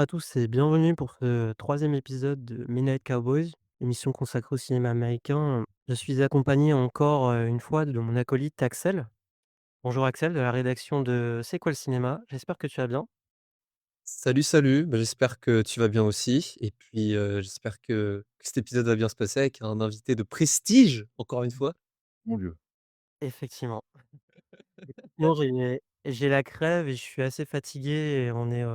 à tous et bienvenue pour ce troisième épisode de Midnight Cowboys, émission consacrée au cinéma américain. Je suis accompagné encore, une fois de mon acolyte Axel. Bonjour Axel, de la rédaction de C'est quoi le cinéma? J'espère que tu vas bien. Salut, salut, bah, j'espère que tu vas bien aussi et puis, j'espère que cet épisode va bien se passer avec un invité de prestige, encore une fois. Mon Dieu. Effectivement. Moi j'ai la crève et je suis assez fatigué et on est,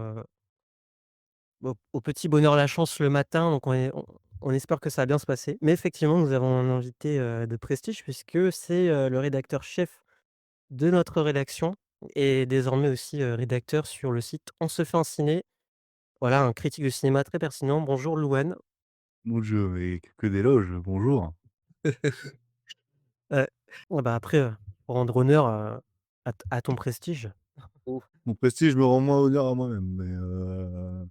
au petit bonheur la chance le matin, donc on espère que ça va bien se passer. Mais effectivement, nous avons un invité, de prestige puisque c'est, le rédacteur chef de notre rédaction et désormais aussi, rédacteur sur le site On se fait un ciné. Voilà, un critique de cinéma très pertinent. Bonjour Louane. Mon Dieu, mais que d'éloges, bonjour. Ouais, bah, après, pour rendre honneur, à ton prestige. Mon prestige me rend moins honneur à moi-même, mais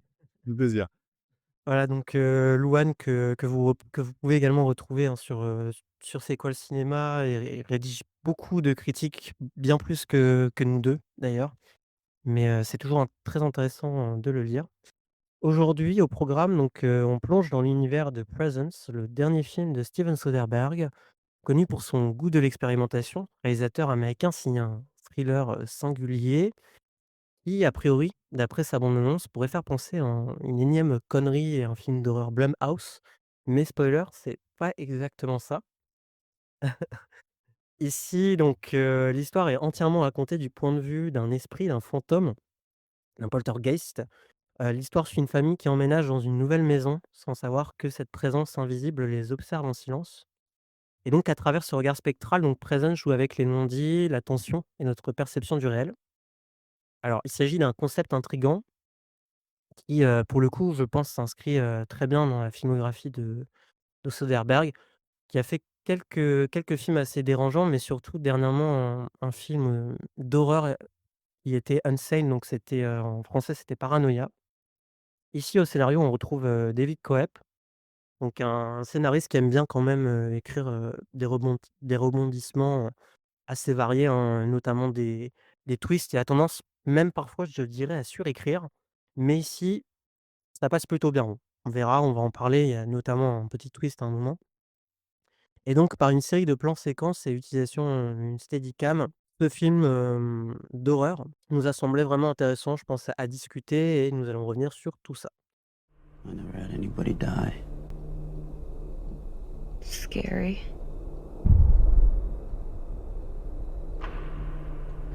du plaisir. Voilà donc Louane que vous pouvez également retrouver, hein, sur C'est quoi le cinéma et rédige beaucoup de critiques, bien plus que nous 2 d'ailleurs. Mais c'est toujours très intéressant, de le lire. Aujourd'hui au programme donc on plonge dans l'univers de Presence, le dernier film de Steven Soderbergh, connu pour son goût de l'expérimentation. Réalisateur américain signe un thriller, singulier qui, a priori, d'après sa bande annonce, pourrait faire penser à une énième connerie et un film d'horreur Blumhouse. Mais spoiler, c'est pas exactement ça. Ici donc l'histoire est entièrement racontée du point de vue d'un esprit, d'un fantôme, d'un poltergeist. L'histoire suit une famille qui emménage dans une nouvelle maison, sans savoir que cette présence invisible les observe en silence. Et donc à travers ce regard spectral, donc Presence joue avec les non-dits, la tension et notre perception du réel. Alors il s'agit d'un concept intrigant qui, pour le coup, je pense s'inscrit, très bien dans la filmographie de Soderbergh, qui a fait quelques films assez dérangeants, mais surtout dernièrement un film, d'horreur, qui était Unsane, donc c'était, en français c'était Paranoia. Ici au scénario, on retrouve, David Koepp, donc un scénariste qui aime bien quand même, écrire, des rebondissements, assez variés, hein, notamment des twists. Il a tendance même parfois, je dirais, à surécrire, mais ici, ça passe plutôt bien. On verra, on va en parler, il y a notamment un petit twist à un moment et donc par une série de plans séquences et utilisation, d'une steadicam, ce film, d'horreur nous a semblé vraiment intéressant, je pense, à discuter et nous allons revenir sur tout ça. I never had anybody die. Scary.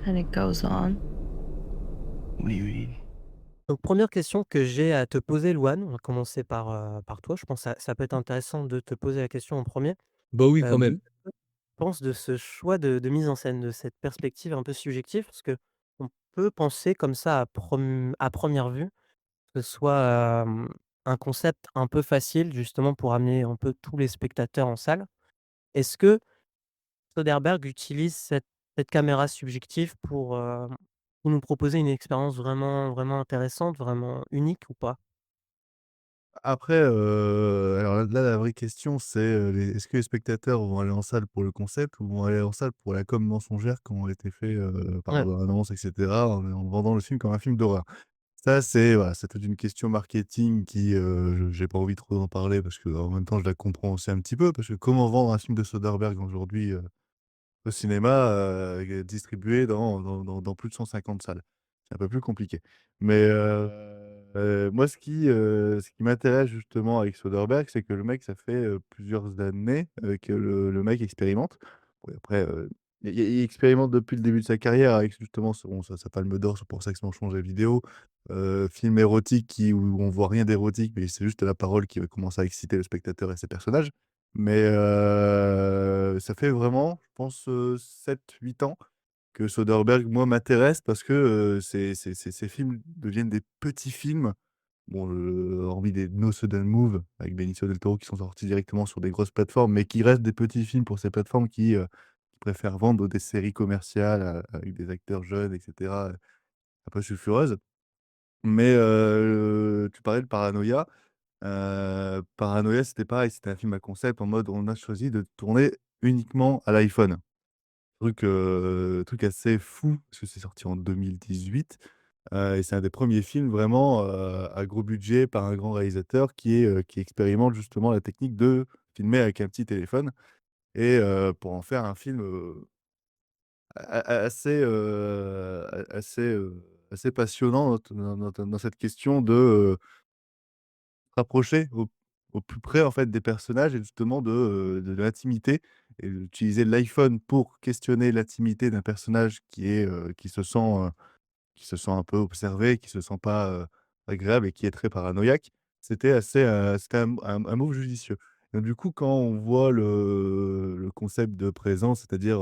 And it goes on. What do you mean? Donc première question que j'ai à te poser Louane, on va commencer par toi. Je pense que ça peut être intéressant de te poser la question en premier. Bah, oui, quand Er même. Penses de ce choix de mise en scène, de cette perspective un peu subjective? Parce qu'on peut penser comme ça à première vue, que ce soit, un concept un peu facile justement pour amener un peu tous les spectateurs en salle. Est-ce que Soderbergh utilise cette caméra subjective pour nous proposer une expérience vraiment intéressante, vraiment unique ou pas? Après, alors là, la vraie question, c'est, les est-ce que les spectateurs vont aller en salle pour le concept ou vont aller en salle pour la com mensongère qui ont été faits, par Ouais, bande-annonce et cetera, en vendant le film comme un film d'horreur? Ça, c'est voilà, c'est toute une question marketing qui, je j'ai pas envie trop d'en parler parce qu'en même temps, je la comprends aussi un petit peu, parce que comment vendre un film de Soderbergh aujourd'hui, au cinéma, distribué dans plus de 150 salles. C'est un peu plus compliqué. Mais, moi ce qui m'intéresse justement avec Soderbergh, c'est que le mec, ça fait, plusieurs années, que le mec expérimente. Bon et après, il expérimente depuis le début de sa carrière avec justement sa palme d'or sur Pour Sex, Mensonges et Vidéo, film érotique où on voit rien d'érotique, mais c'est juste la parole qui va commencer à exciter le spectateur et ses personnages. Mais, ça fait vraiment, je pense, 7-8 ans que Soderbergh, moi, m'intéresse parce que, ces films deviennent des petits films. Bon, hormis des No Sudden Move avec Benicio del Toro qui sont sortis directement sur des grosses plateformes, mais qui restent des petits films pour ces plateformes qui préfèrent vendre des séries commerciales, avec des acteurs jeunes et cetera, un peu sulfureuses. Mais, tu parlais de Paranoia. Paranoia, c'était pareil, c'était un film à concept en mode on a choisi de tourner uniquement à l'iPhone. Truc assez fou parce que c'est sorti en 2018. Et c'est un des premiers films vraiment, à gros budget par un grand réalisateur qui expérimente justement la technique de filmer avec un petit téléphone et pour en faire un film, assez, assez passionnant dans cette question de, rapprocher au plus près, en fait, des personnages et justement de l'intimité et d'utiliser l'iPhone pour questionner l'intimité d'un personnage qui se sent un peu observé, qui se sent pas, agréable et qui est très paranoïaque. C'était un move judicieux. Donc du coup, quand on voit le concept de présence, c'est-à-dire,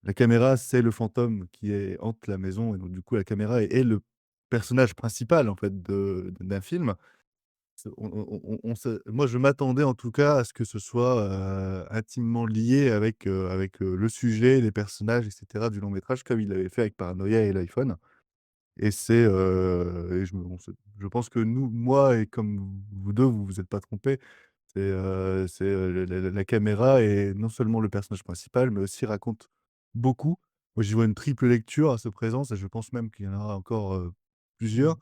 la caméra, c'est le fantôme hante la maison et donc du coup, la caméra est le personnage principal, en fait, d'un film. C'est on se moi, je m'attendais en tout cas à ce que ce soit, intimement lié avec le sujet, les personnages et cetera du long métrage comme il l'avait fait avec Paranoia et l'iPhone et je pense que moi et comme vous 2, vous vous êtes pas trompés. La caméra est non seulement le personnage principal, mais aussi raconte beaucoup. Moi, j'y vois une triple lecture à ce présence et je pense même qu'il y en aura encore, plusieurs. Mmh.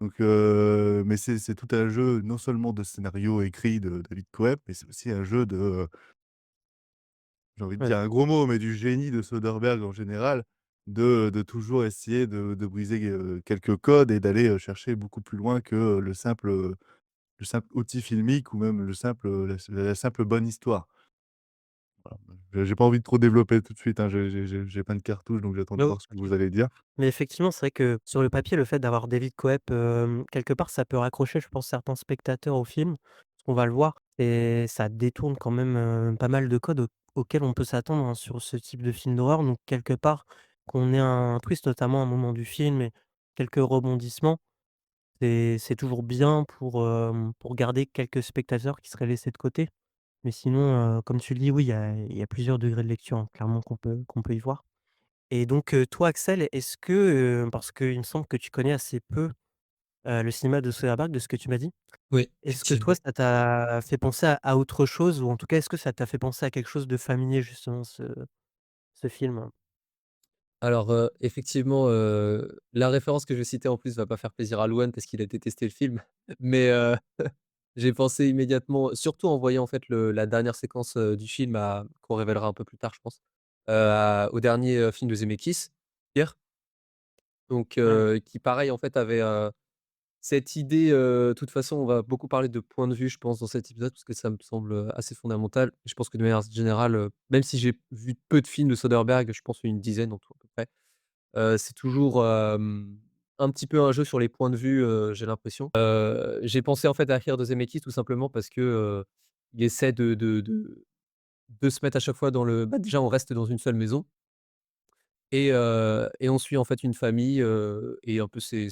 Donc mais c'est tout un jeu non seulement de scénario écrit de David Coeb, mais c'est aussi un jeu j'ai envie de Ouais. dire un gros mot, mais du génie de Soderbergh en général, de toujours essayer de briser, quelques codes et d'aller, chercher beaucoup plus loin que, le simple outil filmique ou même la simple bonne histoire. Voilà, j'ai pas envie de trop développer tout de suite, hein, j'ai plein de cartouches, donc j'attends de Oh, voir ce que OK. vous allez dire. Mais effectivement, c'est vrai que sur le papier, le fait d'avoir David Coep, quelque part, ça peut raccrocher, je pense, certains spectateurs au film. Parce qu'on va le voir et ça détourne quand même, pas mal de codes auxquels on peut s'attendre, hein, sur ce type de film d'horreur. Donc quelque part, qu'on ait un twist, notamment à un moment du film et quelques rebondissements, c'est toujours bien pour garder quelques spectateurs qui seraient laissés de côté. Mais sinon, comme tu le dis, oui, il y a plusieurs degrés de lecture, hein, clairement qu'on peut y voir. Et donc, toi, Axel, est-ce que, parce qu'il me semble que tu connais assez peu, le cinéma de Soderbergh, de ce que tu m'as dit. Oui, Est-ce que toi, effectivement. ça t'a fait penser à autre chose? Ou en tout cas, est-ce que ça t'a fait penser à quelque chose de familier justement ce film? Alors, effectivement, la référence que je vais citer en plus va pas faire plaisir à Louane parce qu'il a détesté le film, mais j'ai pensé immédiatement surtout en voyant en fait la dernière séquence, du film à qu'on révélera un peu plus tard je pense, au dernier, film de Zemeckis, Hier, donc Ouais, qui pareil en fait avait, cette idée, de toute façon on va beaucoup parler de point de vue je pense dans cet épisode parce que ça me semble, assez fondamental. Je pense que de manière générale, même si j'ai vu peu de films de Soderbergh, je pense une dizaine en tout à peu près. C'est toujours, un petit peu un jeu sur les points de vue, j'ai l'impression. J'ai pensé en fait à Fear de Zemeckis tout simplement parce que, il essaie de se mettre à chaque fois dans le bah, déjà on reste dans une seule maison et on suit en fait une famille, et un peu ses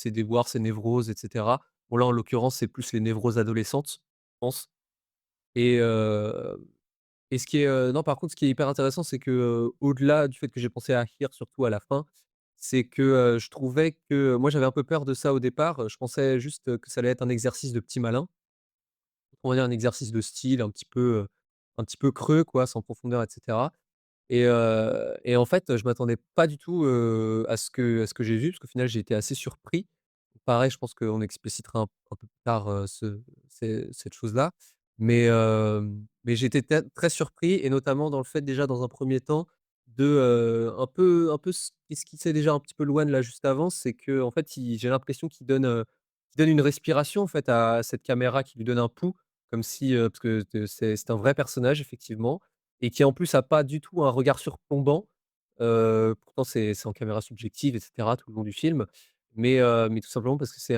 déboires, ses névroses et cetera. Bon là en l'occurrence, c'est plus les névroses adolescentes, je pense et ce qui est, non par contre ce qui est hyper intéressant, c'est que, au-delà du fait que j'ai pensé à Here surtout à la fin, c'est que, je trouvais que moi j'avais un peu peur de ça au départ, je pensais juste, que ça allait être un exercice de petit malin. On va dire un exercice de style un petit peu creux quoi, sans profondeur et cetera et en fait, je m'attendais pas du tout, à ce que j'ai vu, parce qu'au final j'ai été assez surpris. Pareil, je pense qu'on explicitera un peu plus tard, cette chose-là. Mais j'ai été très surpris et notamment dans le fait déjà dans un premier temps de, un peu ce qui s'est déjà un petit peu Louane là juste avant, c'est qu'en fait j'ai l'impression qu'il donne une respiration en fait à cette caméra, qui lui donne un pouls comme si, parce que c'est un vrai personnage effectivement et qui en plus a pas du tout un regard surplombant. Pourtant c'est en caméra subjective et cetera tout le long du film. Mais tout simplement parce que c'est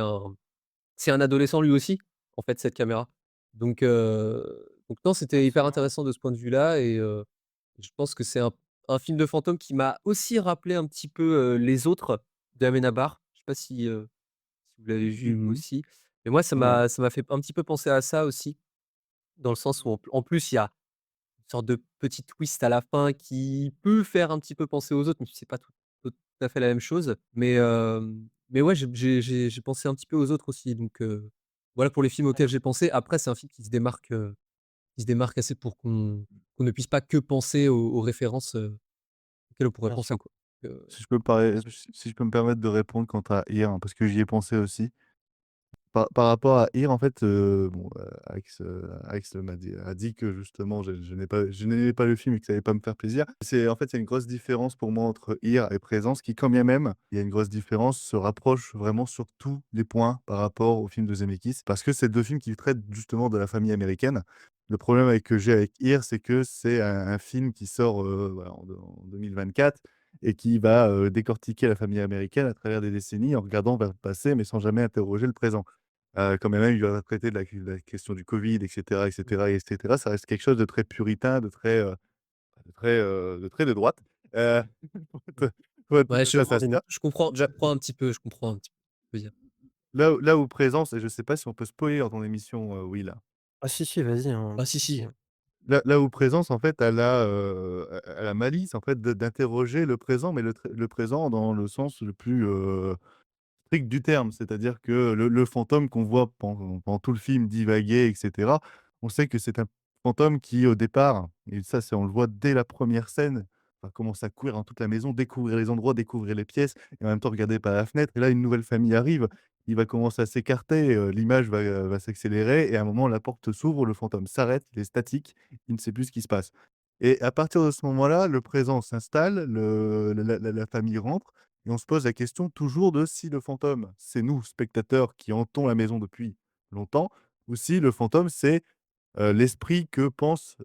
un adolescent lui aussi, en fait, cette caméra. Donc non, c'était hyper absolument. intéressant de ce point de vue-là et je pense que c'est un film de fantôme qui m'a aussi rappelé un petit peu, Les Autres d'Amenábar. Je sais pas si vous l'avez vu vous Mmh. aussi? Mais moi Ouais. ça m'a fait un petit peu penser à ça aussi, dans le sens où en plus il y a une sorte de petit twist à la fin qui peut faire un petit peu penser aux autres, mais c'est pas tout à fait la même chose. Mais ouais, j'ai pensé un petit peu aux autres aussi, donc voilà pour les films auxquels j'ai pensé. Après, c'est un film qui se démarque assez pour qu'on ne puisse pas que penser aux références, auxquelles on pourrait Bien penser, sûr. quoi. Si je peux me parler si je peux me permettre de répondre quant à Here, parce que j'y ai pensé aussi. Par rapport à Here, en fait, bon, Axe a dit que justement je n'aimais pas le film et que ça allait pas me faire plaisir. En fait, il y a une grosse différence pour moi entre Here et Présence qui, quand bien même il y a une grosse différence, se rapproche vraiment sur tous les points par rapport au film de Zemeckis. Parce que c'est 2 films qui traitent justement de la famille américaine. Le problème que j'ai avec Here, c'est que c'est un film qui sort, voilà, en 2024 et qui va, décortiquer la famille américaine à travers des décennies en regardant vers le passé, mais sans jamais interroger le présent. Quand bien même il va traiter de la question du covid et cetera et cetera et cetera, ça reste quelque chose de très puritain, de très de droite, heu, pour être tout Ouais, à fait sincère. je comprends un petit peu ce que tu veux dire. Là où Présence et je sais pas si on peut spoiler dans ton émission, Will. Ah si, si, vas-y, hein, Ah pas de si, souci, si. hein. Là où Présence, en fait, elle a malice, en fait, d'interroger le présent, mais le présent dans le sens le plus, strict du terme. C'est-à-dire que le fantôme qu'on voit pendant tout le film divaguer et cetera, on sait que c'est un fantôme qui, au départ et ça, on le voit dès la première scène, va commencer à courir dans toute la maison, découvrir les endroits, découvrir les pièces et en même temps regarder par la fenêtre et là, une nouvelle famille arrive, il va commencer à s'écarter, l'image va s'accélérer et à un moment, la porte s'ouvre, le fantôme s'arrête, il est statique, il ne sait plus ce qui se passe et à partir de ce moment-là, le présent s'installe, la famille rentre et on se pose la question toujours de si le fantôme, c'est nous, spectateurs, qui hantons la maison depuis longtemps, ou si le fantôme, c'est, l'esprit que pense,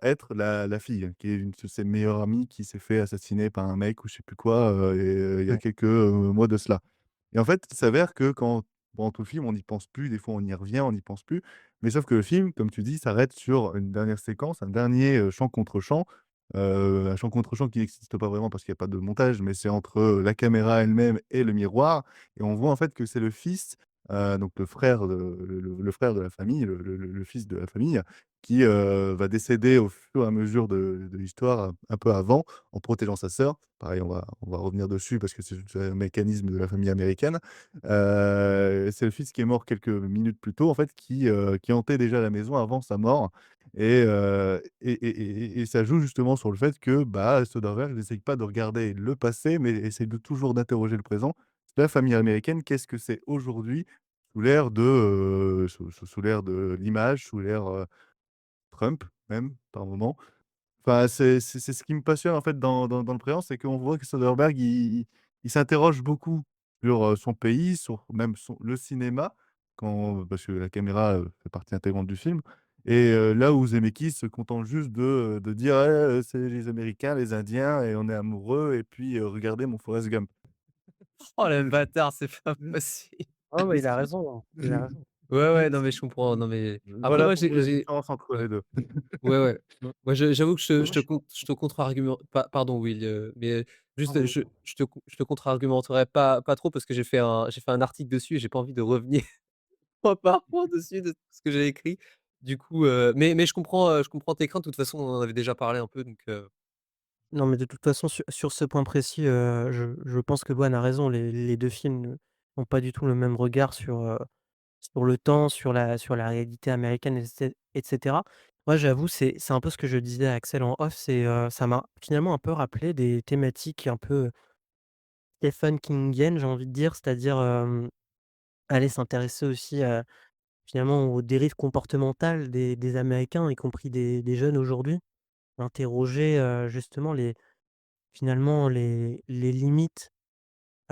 être la fille, qui est une de ses meilleures amies qui s'est fait assassiner par un mec ou je sais plus quoi, il y a Ouais. quelques, mois de cela. Et en fait, il s'avère que pendant tout le film, on n'y pense plus, des fois on y revient, on n'y pense plus, mais sauf que le film, comme tu dis, s'arrête sur une dernière séquence, un dernier, chant contre chant, un chant contre chant qui n'existe pas vraiment parce qu'il y a pas de montage, mais c'est entre, la caméra elle-même et le miroir et on voit en fait que c'est le fils, donc le frère de la famille, le fils de la famille qui, va décéder au fur et à mesure de l'histoire, un peu avant, en protégeant sa sœur. Pareil, on va revenir dessus parce que c'est un mécanisme de la famille américaine. C'est le fils qui est mort quelques minutes plus tôt, en fait, qui hantait déjà la maison avant sa mort et ça joue justement sur le fait que, bah, Soderbergh n'essaye pas de regarder le passé, mais essaye de toujours d'interroger le présent. La famille américaine, qu'est-ce que c'est aujourd'hui sous l'ère de l'image, sous l'ère, Trump même, par moment. Enfin, c'est ce qui me passionne, en fait, dans le préant, c'est qu'on voit que Soderbergh, il s'interroge beaucoup sur, son pays, sur même le cinéma, parce que la caméra, fait partie intégrante du film et là où Zemeckis se contente juste de dire: «Ouais, c'est les Américains, les Indiens et on est amoureux et puis, regardez mon Forrest Gump». Oh le bâtard, c'est pas possible. Ah ouais, il a raison, hein, il a raison. Ouais, ouais, non mais je comprends, non mais après Voilà moi pour moi la j'ai différence entre les 2. ouais, ouais. Mmh. Moi j'avoue que Moi je pense je te contre-argument pardon Will, mais ah juste, vas-y. je te contre-argumenterai pas trop parce que j'ai fait un article dessus et j'ai pas envie de revenir point par point dessus de ce que j'ai écrit. Du coup, mais je comprends tes craintes. De toute façon, on en avait déjà parlé un peu donc Non, mais de toute façon, sur ce point précis, je pense que Louane a raison. Les 2 films n'ont pas du tout le même regard sur le temps, sur la réalité américaine et cetera. Moi, j'avoue, c'est un peu ce que je disais à Axel en off, ça m'a finalement un peu rappelé des thématiques un peu Stephen Kingiennes, j'ai envie de dire. C'est-à-dire, aller s'intéresser aussi finalement aux dérives comportementales des Américains, y compris des jeunes aujourd'hui. Interroger, justement finalement les limites,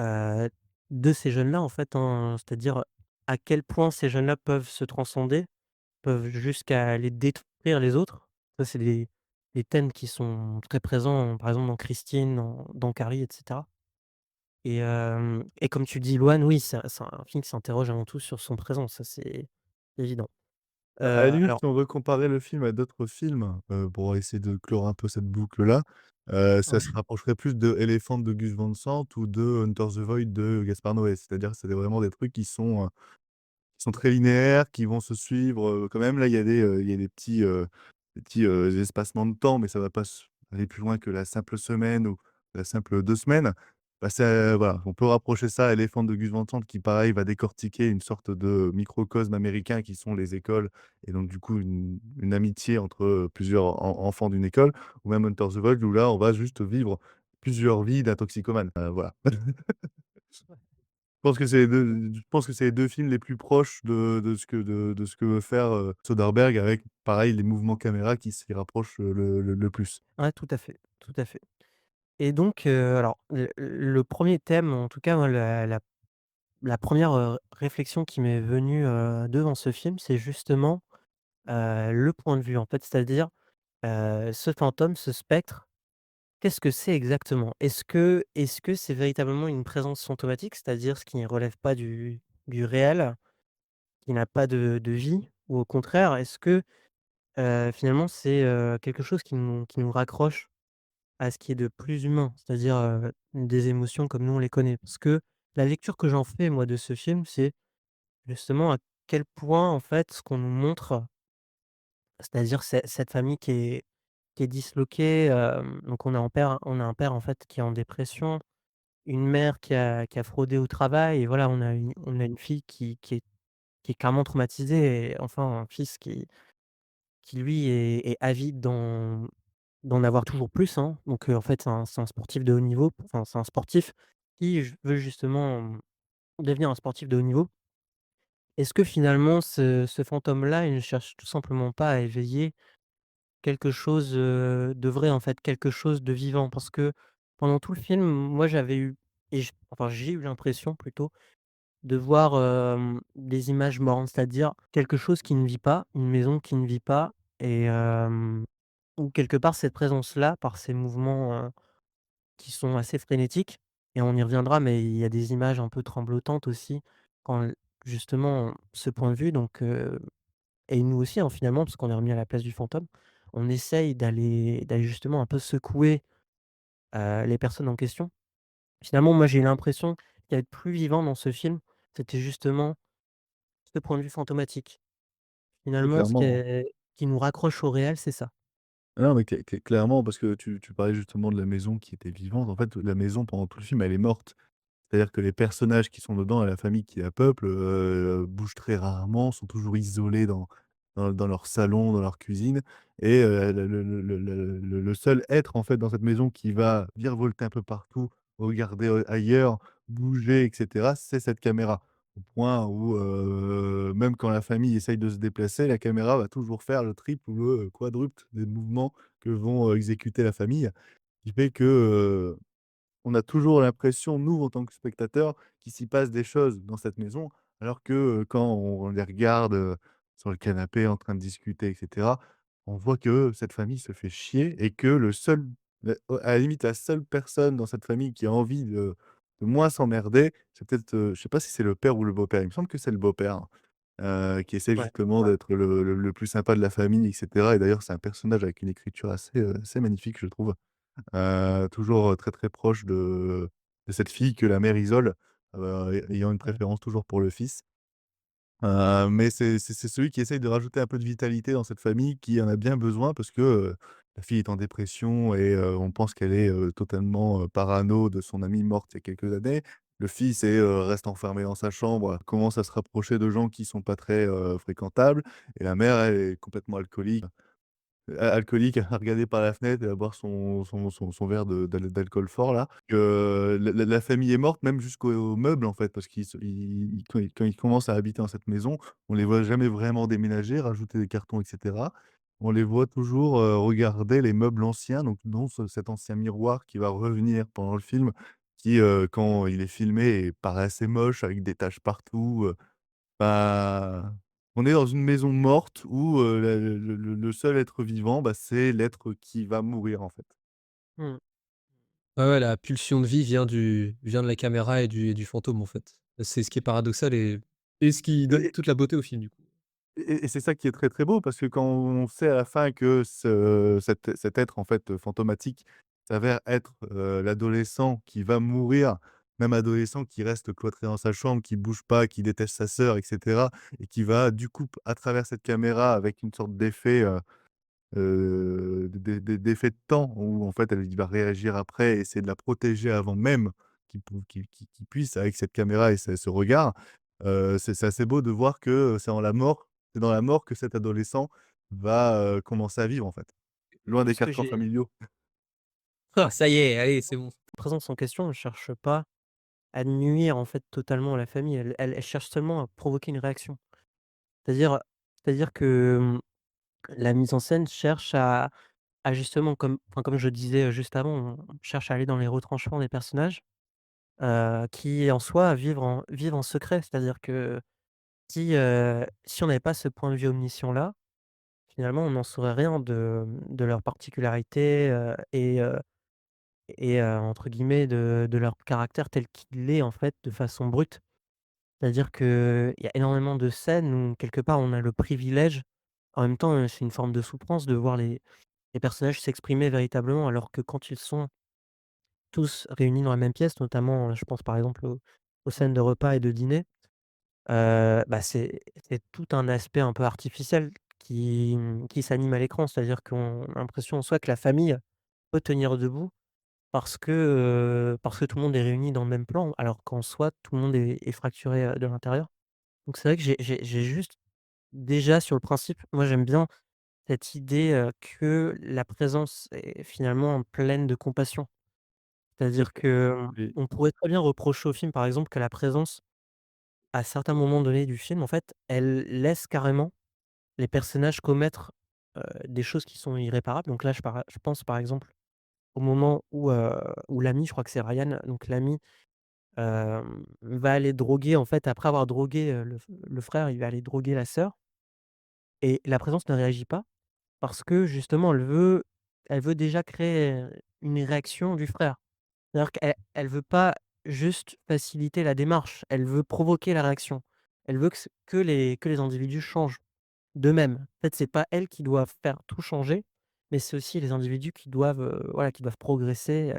heu, de ces jeunes-là en fait, hein. C'est-à-dire à quel point ces jeunes-là peuvent se transcender, peuvent jusqu'à aller détruire les autres. Ça, c'est des thèmes qui sont très présents, par exemple dans Christine, dans Carrie et cetera et comme tu dis Louane, oui, c'est un film qui s'interroge avant tout sur son présent, ça c'est évident. À la limite, Alors si on veut comparer le film à d'autres films, pour essayer de clore un peu cette boucle-là, ça ouais, se rapprocherait plus de Elephant de Gus Van Sant ou de Enter the Void de Gaspar Noé. C'est-à-dire, c'est vraiment des trucs qui sont très linéaires, qui vont se suivre, quand même. Là, il y a des petits espacements de temps, mais ça va pas aller plus loin que la simple semaine ou la simple 2 semaines. Bah, voilà, on peut rapprocher ça à Elephant de Gus Van Sant qui, pareil, va décortiquer une sorte de microcosme américain qui sont les écoles et donc du coup une amitié entre, plusieurs enfants d'une école ou même Hunter the Void où là, on va juste vivre plusieurs vies d'un toxicomane. Voilà. Je pense que c'est les 2 films les plus proches de ce que veut faire, Soderbergh avec pareil les mouvements caméra qui s'y rapprochent, le plus. Ouais, tout à fait, tout à fait. Et donc, alors le 1er thème, en tout cas, moi, la 1re, réflexion qui m'est venue, devant ce film, c'est justement, le point de vue, en fait. C'est-à-dire, ce fantôme, ce spectre, qu'est-ce que c'est exactement? Est-ce que c'est véritablement une présence fantomatique, c'est-à-dire ce qui ne relève pas du réel, qui n'a pas de vie? Ou au contraire, est-ce que, finalement c'est, quelque chose qui nous raccroche à ce qui est de plus humain? C'est-à-dire, des émotions comme nous on les connaît? Parce que la lecture que j'en fais moi de ce film, c'est justement à quel point en fait ce qu'on nous montre, c'est-à-dire cette famille qui est disloquée, donc on a un père en fait qui est en dépression, une mère qui a fraudé au travail et voilà, on a une fille qui est clairement traumatisée et enfin un fils qui lui est avide d'en avoir toujours plus, hein. Donc en fait, c'est un sportif de haut niveau, enfin, c'est un sportif qui veut justement, devenir un sportif de haut niveau. Est-ce que finalement ce fantôme-là, il ne cherche tout simplement pas à éveiller quelque chose, de vrai, en fait, quelque chose de vivant? Parce que pendant tout le film, moi j'avais eu enfin j'ai eu l'impression plutôt de voir, des images mortes, c'est-à-dire quelque chose qui ne vit pas, une maison qui ne vit pas et où quelque part cette présence-là, par ces mouvements, qui sont assez frénétiques et on y reviendra, mais il y a des images un peu tremblotantes aussi quand justement ce point de vue donc et nous aussi, hein, finalement, parce qu'on est remis à la place du fantôme, on essaye d'aller justement un peu secouer, les personnes en question. Finalement, moi, j'ai eu l'impression qu'il y avait de plus vivant dans ce film, c'était justement ce point de vue fantomatique. Oui, Finalement, ce qui clairement. est qui nous raccroche au réel, c'est ça. Non, mais clairement parce que tu parlais justement de la maison qui était vivante. En fait, la maison pendant tout le film, elle est morte. C'est-à-dire que les personnages qui sont dedans et la famille qui la peuple, bougent très rarement, sont toujours isolés dans leur salon, dans leur cuisine et le seul être, en fait, dans cette maison qui va virevolter un peu partout, regarder, ailleurs, bouger et cetera, c'est cette caméra. Au point où, même quand la famille essaye de se déplacer, la caméra va toujours faire le triple ou le quadruple des mouvements que vont, exécuter la famille. Ce qui fait que, on a toujours l'impression, nous, en tant que spectateurs, qu'il s'y passe des choses dans cette maison, alors que, quand on les regarde, sur le canapé en train de discuter et cetera, on voit que cette famille se fait chier et que à la limite, la seule personne dans cette famille qui a envie de moins s'emmerder, c'est peut-être, je sais pas si c'est le père ou le beau-père. Il me semble que c'est le beau-père, qui essaie Ouais. justement d'être le plus sympa de la famille et cetera et d'ailleurs, c'est un personnage avec une écriture assez magnifique, je trouve. Toujours, très, très proche de cette fille que la mère isole, ayant une Ouais. préférence toujours pour le fils. Mais c'est celui qui essaye de rajouter un peu de vitalité dans cette famille qui en a bien besoin parce que, la fille est en dépression et on pense qu'elle est, totalement, parano de son amie morte il y a quelques années. Le fils reste enfermé dans sa chambre, commence à se rapprocher de gens qui sont pas très, fréquentables et la mère, elle est complètement alcoolique. Alcoolique à regarder par la fenêtre et à boire son verre d'alcool fort là, que la famille est morte même jusqu'aux meubles en fait, parce qu'ils se ils quand ils commencent à habiter dans cette maison, on les voit jamais vraiment déménager, rajouter des cartons et cetera. On les voit toujours, regarder les meubles anciens, donc dont cet ancien miroir qui va revenir pendant le film, qui, quand il est filmé, paraît assez moche avec des taches partout. Bah, on est dans une maison morte où, le seul être vivant, bah, c'est l'être qui va mourir, en fait. Mmh. Ouais, ouais, la pulsion de vie vient de la caméra et du fantôme, en fait. C'est ce qui est paradoxal et ce qui donne Et toute la beauté au film, du coup. et c'est ça qui est très, très beau parce que quand on sait à la fin que cet être, en fait, fantomatique s'avère être, l'adolescent qui va mourir, même adolescent qui reste cloîtré dans sa chambre, qui bouge pas, qui déteste sa sœur et cetera et qui va, du coup, à travers cette caméra avec une sorte d'effet, d'effet de temps où en fait, il va réagir après et essayer de la protéger avant même qu'il puisse avec cette caméra et ce regard. C'est assez beau de voir que, c'est dans la mort que cet adolescent va, commencer à vivre en fait, loin des Ce que carcans j'ai familiaux. Ah ça y est, allez, c'est bon. La présence en question ne cherche pas à nuire, en fait, totalement à la famille. Elle cherche seulement à provoquer une réaction. C'est-à-dire c'est-à-dire que, la mise en scène cherche à justement comme je disais, juste avant, on cherche à aller dans les retranchements des personnages, qui en soi vivent en secret. C'est-à-dire que si on n'avait pas ce point de vue omniscient-là, finalement, on n'en saurait rien de leurs particularités, entre guillemets de leur caractère tel qu'il est, en fait, de façon brute. C'est-à-dire qu'il y a énormément de scènes où quelque part on a le privilège, en même temps, c'est une forme de souffrance de voir les personnages s'exprimer véritablement alors que quand ils sont tous réunis dans la même pièce, notamment, je pense par exemple aux scènes de repas et de dîner, bah, c'est tout un aspect un peu artificiel qui s'anime à l'écran. C'est-à-dire qu'on a l'impression soit que la famille peut tenir debout parce que tout le monde est réuni dans le même plan, alors qu'en soi tout le monde est fracturé, de l'intérieur. Donc c'est vrai que j'ai juste déjà sur le principe, moi j'aime bien cette idée, que la présence est finalement pleine de compassion. C'est-à-dire que, Et on pourrait très bien reprocher au film, par exemple, que la présence, à certains moments donnés du film, en fait, elle laisse carrément les personnages commettre, des choses qui sont irréparables. Donc là, je pense, par exemple, au moment où l'ami, je crois que c'est Ryan, donc l'ami, va aller droguer, en fait, après avoir drogué, le frère, il va aller droguer la sœur et la présence ne réagit pas parce que justement elle veut déjà créer, une réaction du frère. C'est-à-dire qu'elle veut pas juste faciliter la démarche, elle veut provoquer la réaction. Elle veut que les individus changent d'eux-mêmes. En fait, c'est pas elle qui doit faire tout changer, mais c'est aussi les individus qui doivent, voilà, qui doivent progresser,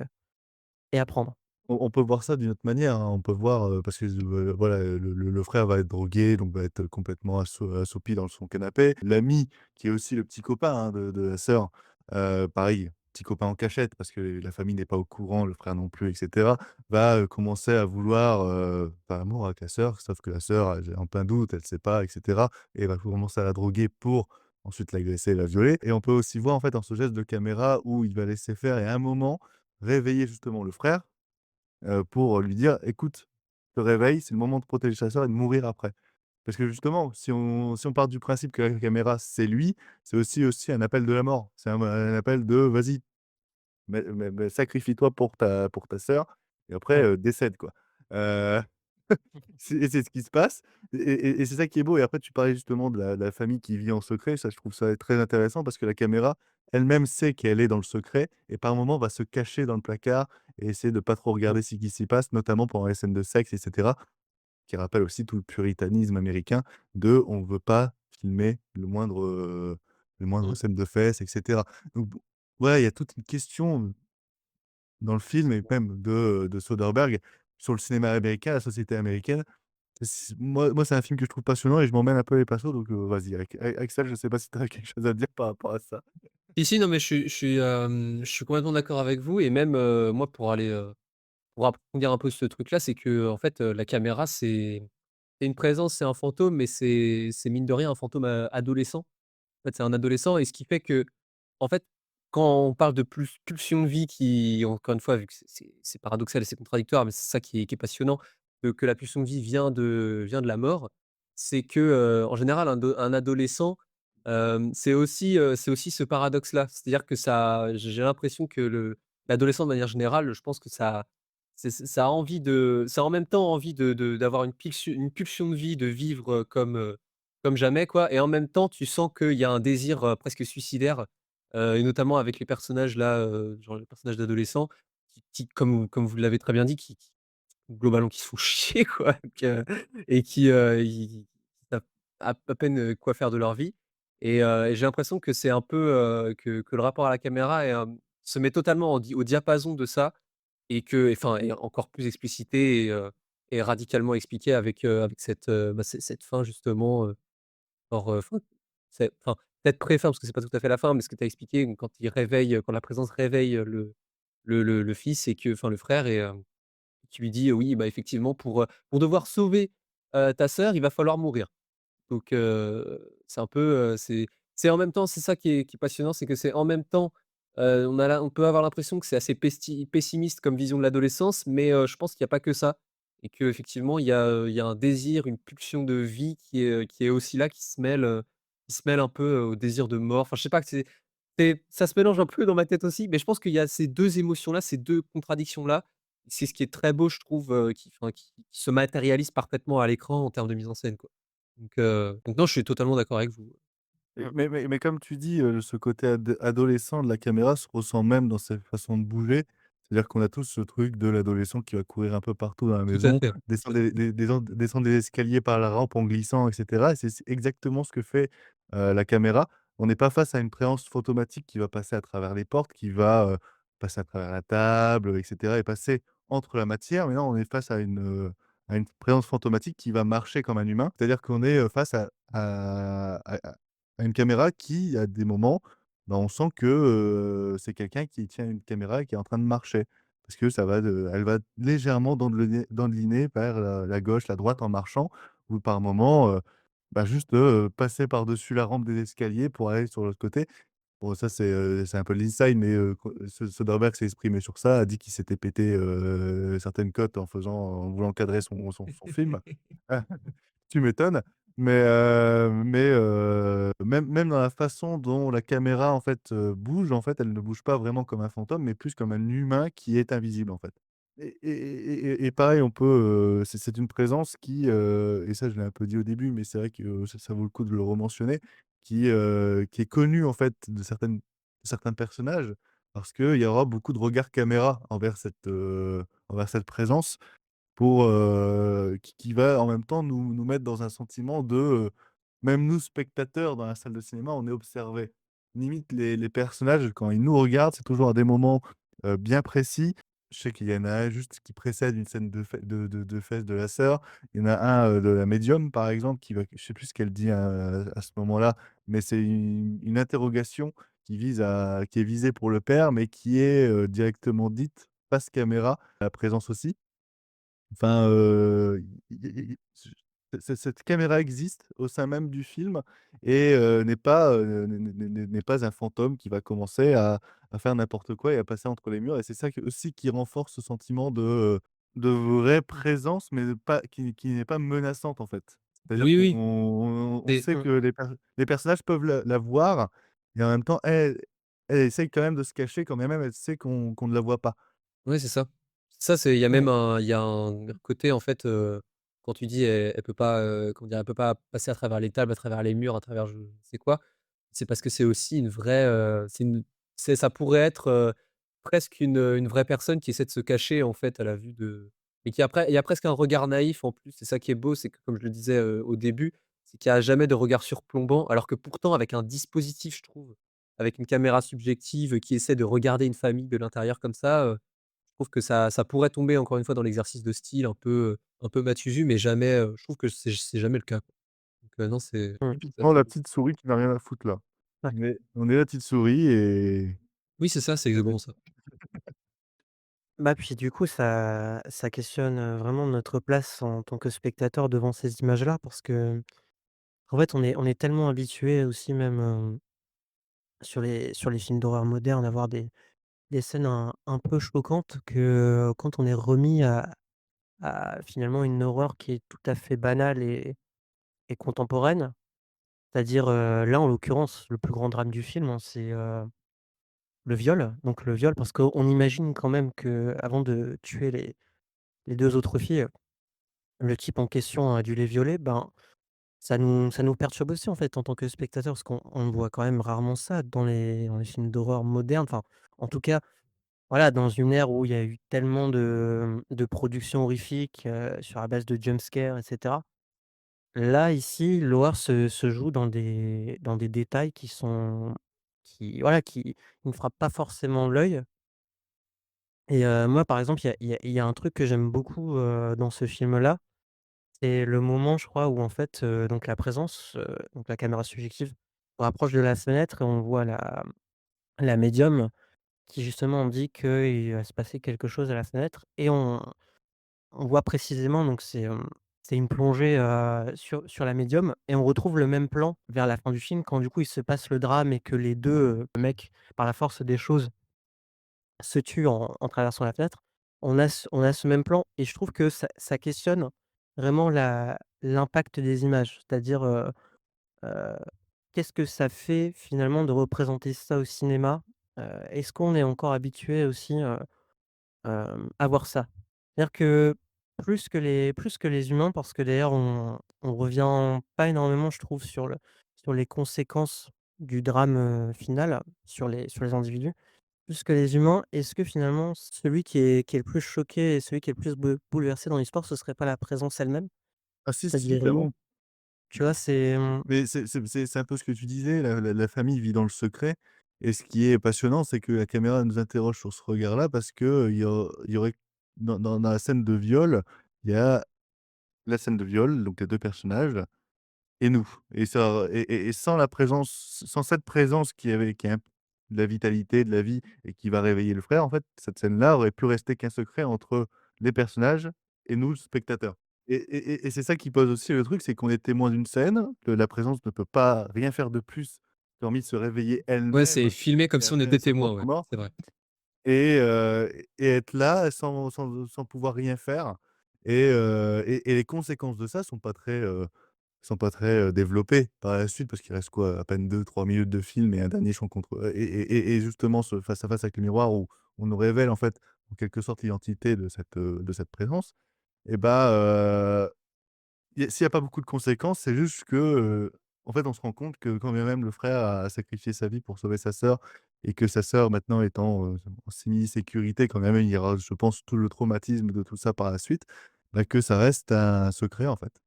et apprendre. on peut voir ça d'une autre manière, hein. On peut voir, parce que, voilà, le frère va être drogué, donc va être complètement assoupi dans son canapé. L'ami, qui est aussi le petit copain, hein, de la sœur, pareil, petit copain en cachette parce que la famille n'est pas au courant, le frère non plus et cetera, va, commencer à vouloir, faire l'amour avec la sœur, sauf que la sœur, elle est en plein doute, elle sait pas et cetera et va commencer à la droguer pour ensuite l'agresser et la violer et on peut aussi voir, en fait, dans ce geste de caméra où il va laisser faire et à un moment réveiller justement le frère pour lui dire: «Écoute, te réveille, c'est le moment de protéger sa sœur et de mourir après». Parce que justement, si on part du principe que la caméra, c'est lui, c'est aussi un appel de la mort. C'est un appel de: «Vas-y, sacrifie-toi pour ta sœur et après, Ouais. décède quoi». Heu c'est ce qui se passe et c'est ça qui est beau et après tu parlais justement de la famille qui vit en secret, ça je trouve ça très intéressant parce que la caméra elle-même sait qu'elle est dans le secret et par moments va se cacher dans le placard et essayer de pas trop Mmh. regarder ce qui s'y passe, notamment pendant les scènes de sexe et cetera, qui rappelle aussi tout le puritanisme américain de on veut pas filmer le moindre Mmh. scène de fesses et cetera. Donc ouais, il y a toute une question dans le film et même de Soderbergh sur le cinéma américain, la société américaine. Moi, c'est un film que je trouve passionnant et je m'emmène un peu les pinceaux donc vas-y Axel, je sais pas si tu as quelque chose à dire par rapport à ça? Si, non, mais je suis complètement d'accord avec vous et même, moi pour approfondir un peu ce truc-là, c'est que en fait, la caméra, c'est une présence, c'est un fantôme, mais c'est mine de rien un fantôme, adolescent. En fait, c'est un adolescent et ce qui fait que, en fait, quand on parle de pulsion de vie qui encore une fois, vu que c'est paradoxal et c'est contradictoire, mais c'est ça qui est passionnant, que la pulsion de vie vient de la mort. C'est que, en général, un adolescent, c'est aussi ce paradoxe-là. C'est-à-dire que ça j'ai l'impression que l'adolescent, de manière générale, je pense que ça a envie de ça a en même temps envie d'avoir une pulsion de vie, de vivre, comme jamais quoi et en même temps, tu sens qu'il y a un désir, presque suicidaire, et notamment avec les personnages là, genre les personnages d'adolescents qui comme vous l'avez très bien dit, qui globalement qui se font chier quoi, et qui, ils savent à peine, quoi faire de leur vie et j'ai l'impression que c'est un peu, que le rapport à la caméra se met totalement au diapason de ça et que enfin est encore plus explicité et radicalement expliqué avec cette, cette fin justement, fin enfin, peut-être pré-fin parce que c'est pas tout à fait la fin, mais ce que tu as expliqué, quand il réveille, quand la présence réveille, le fils et que enfin le frère et qui lui dit: «Oui, bah, effectivement pour devoir sauver, ta sœur, il va falloir mourir». Donc c'est un peu, c'est en même temps c'est ça qui est passionnant, c'est que c'est en même temps, On peut avoir l'impression que c'est assez pessimiste comme vision de l'adolescence, mais je pense qu'il y a pas que ça et qu'effectivement il y a un désir, une pulsion de vie qui est aussi là, qui se mêle un peu, au désir de mort. Enfin, je sais pas, que c'est ça se mélange un peu dans ma tête aussi, mais je pense qu'il y a ces 2 émotions-là, ces 2 contradictions-là. C'est ce qui est très beau, je trouve, qui se matérialise parfaitement à l'écran en termes de mise en scène, quoi. Donc non, je suis totalement d'accord avec vous. Et mais comme tu dis, ce côté adolescent de la caméra se ressent même dans sa façon de bouger. C'est-à-dire qu'on a tous ce truc de l'adolescent qui va courir un peu partout dans la Tout à maison, fait, ouais. descendre descendre des escaliers par la rampe en glissant et cetera et c'est exactement ce que fait, la caméra. On n'est pas face à une préhence photomatique qui va passer à travers les portes, qui va, passer à travers la table, et cetera et passer entre la matière. Mais non, on est face à une préhence fantomatique qui va marcher comme un humain. C'est-à-dire qu'on est, face à une caméra qui, à des moments, bah, on sent que, c'est quelqu'un qui tient une caméra et qui est en train de marcher. Parce que ça va de elle va légèrement dandeliner vers la gauche, la droite en marchant ou par moments, bah, juste, passer par-dessus la rampe des escaliers pour aller sur l'autre côté. Bon ça c'est un peu l'inside mais co Soderbergh s'est exprimé sur ça, a dit qu'il s'était pété, certaines côtes en voulant cadrer son film. Tu m'étonnes, même dans la façon dont la caméra, en fait, bouge, en fait, elle ne bouge pas vraiment comme un fantôme, mais plus comme un humain qui est invisible, en fait. Et pareil, on peut, c'est une présence qui, et ça, je l'ai un peu dit au début, mais c'est vrai que ça vaut le coup de le rementionner, qui est connue, en fait, de certains personnages, parce qu'il y aura beaucoup de regards caméra envers cette présence pour, qui va en même temps nous mettre dans un sentiment de, même nous spectateurs dans la salle de cinéma, on est observés. Limite les personnages quand ils nous regardent, c'est toujours à des moments, bien précis. Je sais qu'il y en a un juste qui précède une scène de fesses de la sœur. Il y en a un, de la médium par exemple qui va je sais plus ce qu'elle dit à ce moment-là, mais c'est une interrogation qui est visée pour le père, mais qui est, directement dite face caméra, la présence aussi. Enfin, i i cette caméra existe au sein même du film et n'est pas un fantôme qui va commencer à faire n'importe quoi et à passer entre les murs et c'est ça qui aussi qui renforce ce sentiment de vraie présence, mais de pas qui n'est pas menaçante, en fait. C'est-à-dire Oui, qu'on oui, on c'est sait Mmh. que les personnages peuvent la voir et en même temps, elle essaye quand même de se cacher quand bien même elle sait qu'on ne la voit pas. ouais, c'est ça. Ça, c'est il y a même Ouais. un il y a un côté en fait, quand tu dis elle peut pas, comment dire? Elle peut pas passer à travers les tables, à travers les murs, à travers je sais quoi. C'est parce que c'est aussi une vraie, c'est ça pourrait être, presque une vraie personne qui essaie de se cacher en fait à la vue de et qui après il y a presque un regard naïf en plus. C'est ça qui est beau, c'est que comme je le disais, au début, c'est qu'il y a jamais de regard surplombant alors que pourtant avec un dispositif, je trouve, avec une caméra subjective, qui essaie de regarder une famille de l'intérieur comme ça, je trouve que ça pourrait tomber encore une fois dans l'exercice de style un peu Matu Vu, mais jamais, je trouve que c'est jamais le cas, quoi. Donc, non, c'est Mmh. tout à Typiquement fait la raison. petite souris qui n'a rien à foutre là. Ouais. On est la petite souris et Oui, c'est ça, c'est on est exactement ça. Bah, puis du coup, ça questionne, vraiment notre place en tant que spectateur devant ces images-là parce qu'en fait, on est tellement habitué aussi même, sur les films d'horreur modernes à voir des scènes un peu choquantes que, quand on est remis à finalement une horreur qui est tout à fait banale et contemporaine. C'est-à-dire, là, en l'occurrence, le plus grand drame du film, hein, c'est, le viol. Donc le viol parce qu'on imagine quand même qu'avant de tuer les 2 autres filles, le type en question a dû les violer. Ben, ça nous perturbe aussi, en fait, en tant que spectateur, parce qu'on voit quand même rarement ça dans les films d'horreur modernes. Enfin, en tout cas, voilà, dans une ère où il y a eu tellement de productions horrifiques, sur la base de jumpscares et cetera. Là, ici, l'horreur se joue dans des détails qui voilà, qui ne frappent pas forcément l'œil et moi, par exemple, il y a un truc que j'aime beaucoup, dans ce film-là, c'est le moment, je crois, où en fait, donc la présence, donc la caméra subjective se rapproche de la fenêtre et on voit la médium qui justement dit qu'il va se passer quelque chose à la fenêtre et on voit précisément donc c'est une plongée, sur la médium et on retrouve le même plan vers la fin du film quand du coup il se passe le drame et que les 2 mecs, par la force des choses, se tuent en traversant la fenêtre. On a ce même plan et je trouve que ça questionne vraiment l'impact des images. C'est-à-dire, heu, qu'est-ce que ça fait finalement de représenter ça au cinéma? Est-ce qu'on est encore habitué aussi, à voir ça? C'est-à-dire que plus que les humains parce que d'ailleurs on revient pas énormément je trouve sur les conséquences du drame, final, sur les individus. Plus que les humains, est-ce que finalement celui qui est le plus choqué et celui qui est le plus bouleversé dans l'histoire, ce serait pas la présence elle-même? Ah si, si, C'est-à-dire nous, clairement. tu vois? Mais c'est un peu ce que tu disais, la famille vit dans le secret et ce qui est passionnant, c'est que la caméra nous interroge sur ce regard-là parce que, il y aurait dans la scène de viol, il y a la scène de viol, donc les 2 personnages et nous et sans la présence sans cette présence qui a de la vitalité, de la vie et qui va réveiller le frère, en fait, cette scène-là aurait pu rester qu'un secret entre les personnages et nous, spectateurs. Et c'est ça qui pose aussi le truc, c'est qu'on est témoin d'une scène, que la présence ne peut pas rien faire de plus qu'hormis se réveiller Ouais, c'est elle-même filmé comme et si on après était sa témoin, propre ouais, mort c'est vrai. et heu et être là sans pouvoir rien faire et les conséquences de ça sont pas très, développées par la suite parce qu'il reste quoi? À peine 2 3 minutes de film et un dernier champ contre et justement ce face à face avec le miroir où on nous révèle en fait, en quelque sorte l'identité de cette présence et bah, s'il y a pas beaucoup de conséquences, c'est juste que, en fait, on se rend compte que quand bien même le frère a sacrifié sa vie pour sauver sa sœur et que sa sœur maintenant étant, en semi-sécurité, quand bien même il y aura, je pense, tout le traumatisme de tout ça par la suite, bah, que ça reste un secret en fait.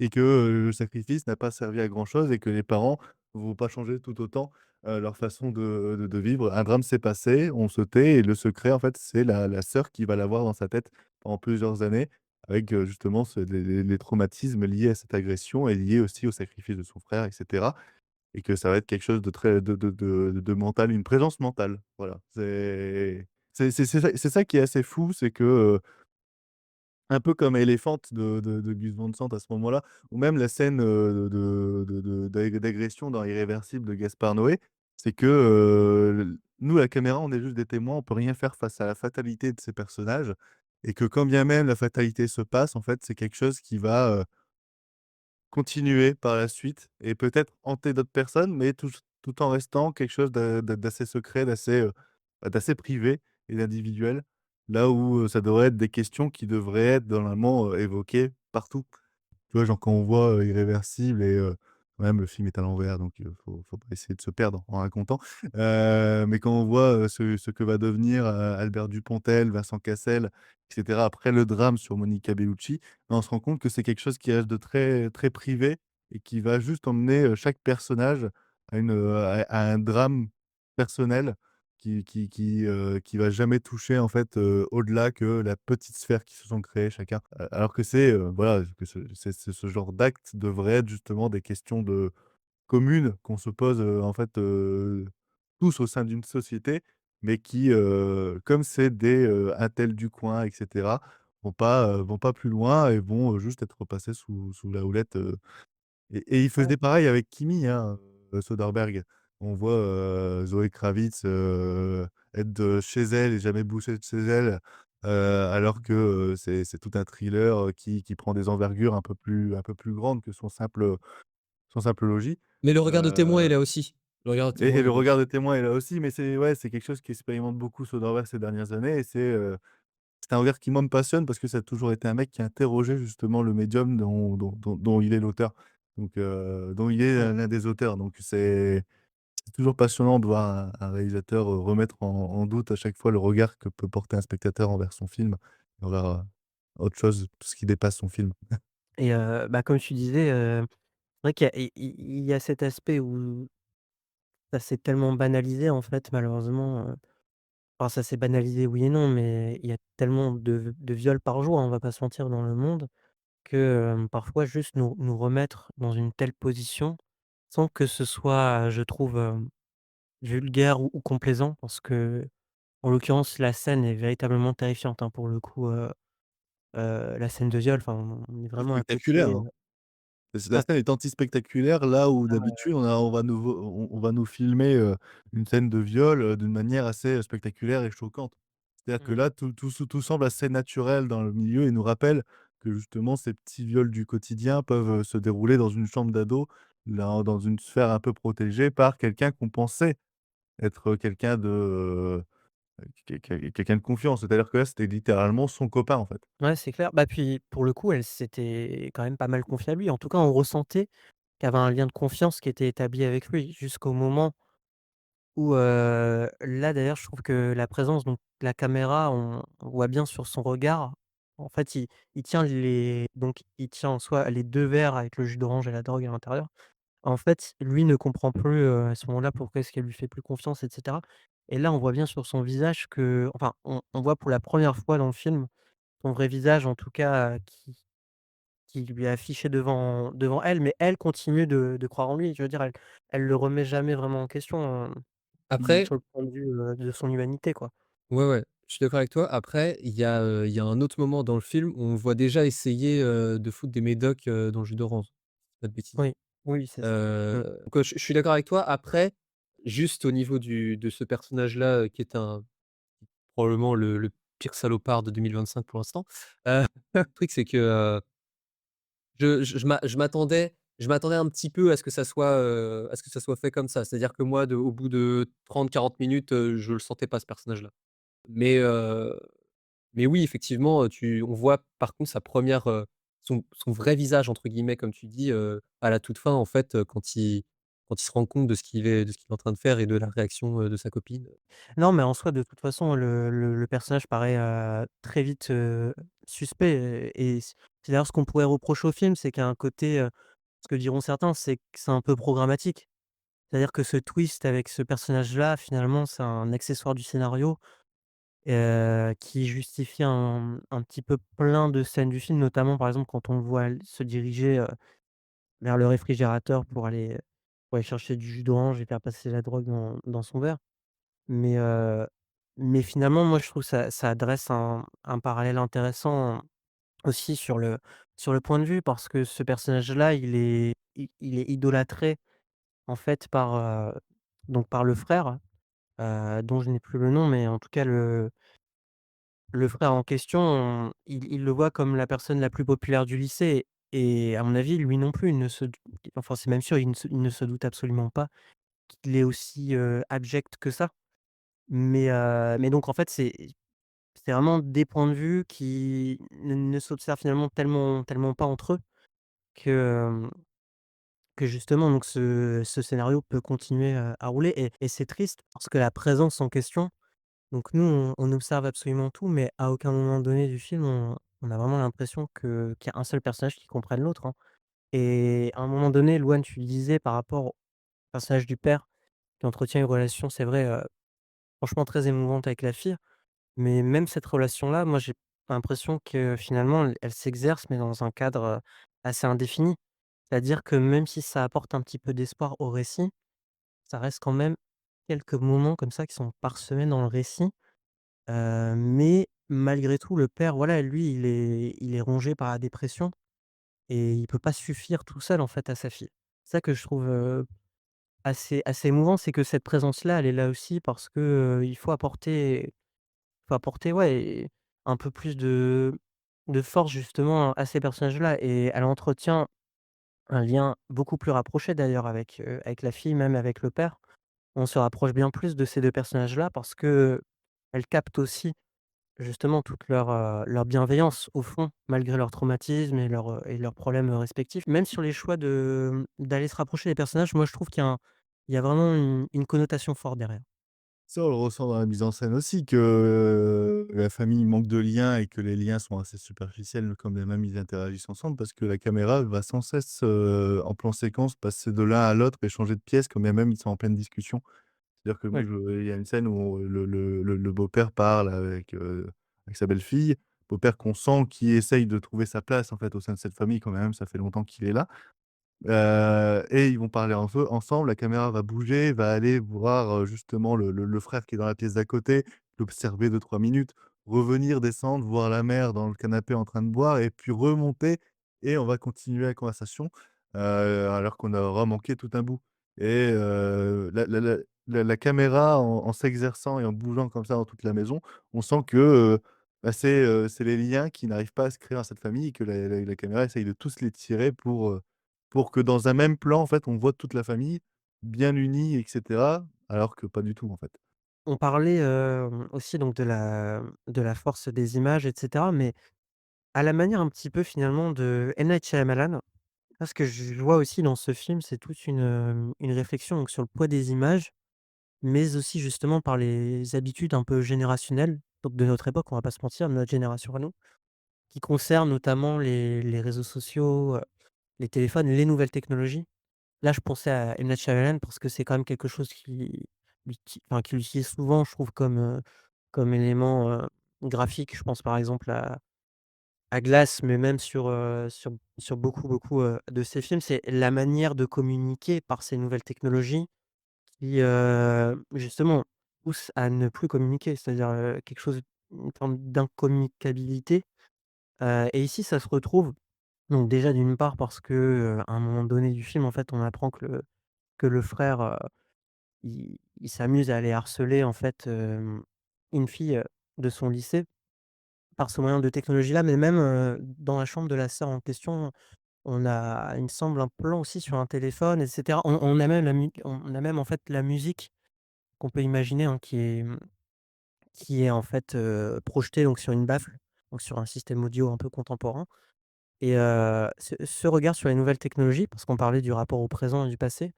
Et que, le sacrifice n'a pas servi à grand chose et que les parents vont pas changer tout autant, leur façon de vivre. Un drame s'est passé, on se tait et le secret, en fait, c'est la sœur qui va l'avoir dans sa tête pendant plusieurs années avec, justement ce les traumatismes liés à cette agression et liés aussi au sacrifice de son frère et cetera et que ça va être quelque chose de très de mental, une présence mentale. Voilà, c'est ça qui est assez fou, c'est que, un peu comme Elephant de Gus Van Sant à ce moment-là, ou même la scène, d'agression dans Irréversible de Gaspard Noé. C'est que, nous, à la caméra, on est juste des témoins, on peut rien faire face à la fatalité de ces personnages et que quand bien même la fatalité se passe, en fait, c'est quelque chose qui va, continuer par la suite et peut-être hanter d'autres personnes, mais tout en restant quelque chose d'assez secret, d'assez privé et d'individuel. Là où, ça devrait être des questions qui devraient être normalement, évoquées partout. Tu vois, genre quand on voit, Irréversible et même le film est à l'envers donc faut pas essayer de se perdre en racontant. Mais quand on voit, ce que va devenir, Albert Dupontel, Vincent Cassel et cetera après le drame sur Monica Bellucci, ben, on se rend compte que c'est quelque chose qui reste de très très privé et qui va juste emmener, chaque personnage à un drame personnel qui va jamais toucher en fait, au-delà que la petite sphère qu'ils se sont créés chacun. Alors que voilà, que ce genre d'acte devrait être justement des questions de communes qu'on se pose, en fait, tous au sein d'une société, mais qui, comme c'est des, intels du coin et cetera, vont pas plus loin et vont, juste être passés sous la houlette, et il faisait pareil avec Kimi, hein, Soderbergh. On voit, Zoé Kravitz, être de chez elle et jamais bouger de chez elle, alors que, c'est tout un thriller, qui prend des envergures un peu plus grandes que son simple logis. Mais le regard de témoin est Heu là aussi. Le regard de témoin et est le là regard aussi. de témoin est là aussi, mais c'est ouais, c'est quelque chose qui expérimente beaucoup Soderbergh ces dernières années et c'est un regard qui moi me passionne parce que ça a toujours été un mec qui a interrogé justement le médium dont il est l'auteur, donc dont il est Mmh. l'un des auteurs, donc c'est toujours passionnant de voir un réalisateur, remettre en doute à chaque fois le regard que peut porter un spectateur envers son film, envers, autre chose, tout ce qui dépasse son film. Et bah, comme tu disais, c'est vrai qu'il y a cet aspect où ça s'est tellement banalisé en fait malheureusement, enfin ça s'est banalisé oui et non, mais il y a tellement de viols par jour, hein, on va pas se mentir dans le monde que, parfois juste nous remettre dans une telle position, sans que ce soit, je trouve, vulgaire ou complaisant parce que en l'occurrence la scène est véritablement terrifiante, hein, pour le coup, la scène de viol, enfin, on est Plus vraiment à spectaculaire, côté, hein. La ouais, scène est anti-spectaculaire, là où ah ouais, d'habitude on va nous filmer, une scène de viol, d'une manière assez, spectaculaire et choquante. C'est-à-dire que mmh. là, tout semble assez naturel dans le milieu et nous rappelle que justement ces petits viols du quotidien peuvent, se dérouler dans une chambre d'ado, dans une sphère un peu protégée par quelqu'un qu'on pensait être, quelqu'un de, quelqu'un de confiance. C'est-à-dire que là, c'était littéralement son copain, en fait. Ouais, c'est clair. Bah, puis, pour le coup, elle s'était quand même pas mal confiée à lui. En tout cas, on ressentait qu'il y avait un lien de confiance qui était établi avec lui jusqu'au moment où, là, d'ailleurs, je trouve que la présence, donc la caméra, on voit bien sur son regard, en fait, il tient il tient en soi les 2 verres avec le jus d'orange et la drogue à l'intérieur. En fait, lui ne comprend plus, à ce moment-là pourquoi est-ce qu'elle lui fait plus confiance et cetera et là, on voit bien sur son visage que enfin, on voit pour la première fois dans le film son vrai visage, en tout cas, qui lui est affiché devant elle, mais elle continue de croire en lui. Je veux dire, elle le remet jamais vraiment en question, Après sur le point de vue, de son humanité, quoi. ouais, ouais, je suis d'accord avec toi. Après, il y a un autre moment dans le film où on le voit déjà essayer, de foutre des médocs, dans le jus d'orange, si je dis pas de bêtises. Oui, oui, c'est ça. Mmh. Donc, je suis d'accord avec toi. Après, juste au niveau de ce personnage-là, qui est un probablement le pire salopard de 2025 pour l'instant, le truc c'est que, je m'attendais un petit peu à ce que ça soit, à ce que ça soit fait comme ça. C'est-à-dire que moi, au bout de 30-40 minutes, je le sentais pas ce personnage-là. Mais, mais oui, effectivement, on voit par contre sa première, son «vrai visage» entre guillemets comme tu dis, à la toute fin en fait, quand il se rend compte de ce qu'il est en train de faire et de la réaction, de sa copine. Non, mais en soi, de toute façon, le personnage paraît, très vite, suspect et c'est d'ailleurs ce qu'on pourrait reprocher au film, c'est qu'il y a un côté, ce que diront certains, c'est que c'est un peu programmatique. C'est-à-dire que ce twist avec ce personnage-là, finalement, c'est un accessoire du scénario, qui justifie un petit peu plein de scènes du film, notamment, par exemple, quand on le voit se diriger, vers le réfrigérateur pour aller chercher du jus d'orange et faire passer la drogue dans son verre. Mais, finalement, moi, je trouve ça dresse un parallèle intéressant aussi sur le point de vue parce que ce personnage-là, il est idolâtré, en fait, par le frère, dont je n'ai plus le nom, mais en tout cas le frère en question, il le voit comme la personne la plus populaire du lycée et à mon avis, lui non plus, il ne se dou enfin, c'est même sûr, il ne se doute absolument pas qu'il est aussi, abject que ça. Mais donc en fait, c'est vraiment des points de vue qui ne s'observent finalement tellement pas entre eux que, que justement donc ce scénario peut continuer, à rouler et c'est triste parce que la présence en question donc nous on observe absolument tout, mais à aucun moment donné du film on a vraiment l'impression qu'il y a un seul personnage qui comprenne l'autre, hein et à un moment donné, Louane, tu le disais par rapport au personnage du père qui entretient une relation, c'est vrai, franchement très émouvante avec la fille. Mais même cette relation-là, moi, j'ai l'impression que finalement, elle s'exerce, mais dans un cadre, assez indéfini. C'est-à-dire que même si ça apporte un petit peu d'espoir au récit, ça reste quand même quelques moments comme ça qui sont parsemés dans le récit. Mais malgré tout, le père, voilà, lui, il est rongé par la dépression et il peut pas suffire tout seul, en fait, à sa fille. C'est ça que je trouve, assez émouvant, c'est que cette présence-là, elle est là aussi parce que, faut apporter, ouais, un peu plus de force justement à ces personnages-là et elle entretient un lien beaucoup plus rapproché d'ailleurs avec la fille, même avec le père. On se rapproche bien plus de ces 2 personnages-là parce qu'elle capte aussi justement toute leur bienveillance au fond, malgré leur traumatisme et leurs problèmes, respectifs. Même sur les choix d'aller se rapprocher des personnages, moi je trouve qu'il y a vraiment une connotation forte derrière. Ça, on le ressent dans la mise en scène aussi que, la famille manque de liens et que les liens sont assez superficiels quand bien même ils interagissent ensemble parce que la caméra va sans cesse, en plan séquence passer de l'un à l'autre et changer de pièce quand bien même ils sont en pleine discussion. C'est-à-dire que moi Oui. il y a une scène où le beau-père parle avec sa belle-fille, beau-père qu'on sent qui essaye de trouver sa place en fait au sein de cette famille quand même ça fait longtemps qu'il est là. Et ils vont parler ensemble, la caméra va bouger, va aller voir, justement le frère qui est dans la pièce d'à côté, l'observer 2-3 minutes, revenir, descendre, voir la mère dans le canapé en train de boire et puis remonter et on va continuer la conversation, alors qu'on aura manqué tout un bout et la caméra en s'exerçant et en bougeant comme ça dans toute la maison, on sent que, c'est les liens qui n'arrivent pas à se créer dans cette famille et que la caméra essaye de tous les tirer pour que dans un même plan, en fait, on voit toute la famille bien unie et cetera, alors que pas du tout, en fait. On parlait, aussi donc de la force des images et cetera, mais à la manière un petit peu finalement de M. Night Shyamalan, parce que je vois aussi dans ce film, c'est toute une réflexion donc sur le poids des images, mais aussi justement par les habitudes un peu générationnelles, donc de notre époque, on va pas se mentir, de notre génération à nous, qui concernent notamment les réseaux sociaux, les téléphones, les nouvelles technologies. Là, je pensais à M. Night Shyamalan parce que c'est quand même quelque chose qu'il utilise souvent, je trouve, comme élément, graphique. Je pense par exemple à Glass, mais même sur beaucoup, de ses films. C'est la manière de communiquer par ces nouvelles technologies qui, justement, pousse à ne plus communiquer. C'est-à-dire, quelque chose une forme d'incommunicabilité, et ici, ça se retrouve donc déjà d'une part parce que, à un moment donné du film, en fait, on apprend que le frère, il s'amuse à aller harceler en fait, une fille, de son lycée par ce moyen de technologie-là, mais même, dans la chambre de la sœur en question, on a, il me semble, un plan aussi sur un téléphone et cetera. On a même en fait la musique qu'on peut imaginer, hein, qui est en fait, projetée donc sur une baffle, donc sur un système audio un peu contemporain et ce regard sur les nouvelles technologies, parce qu'on parlait du rapport au présent et du passé,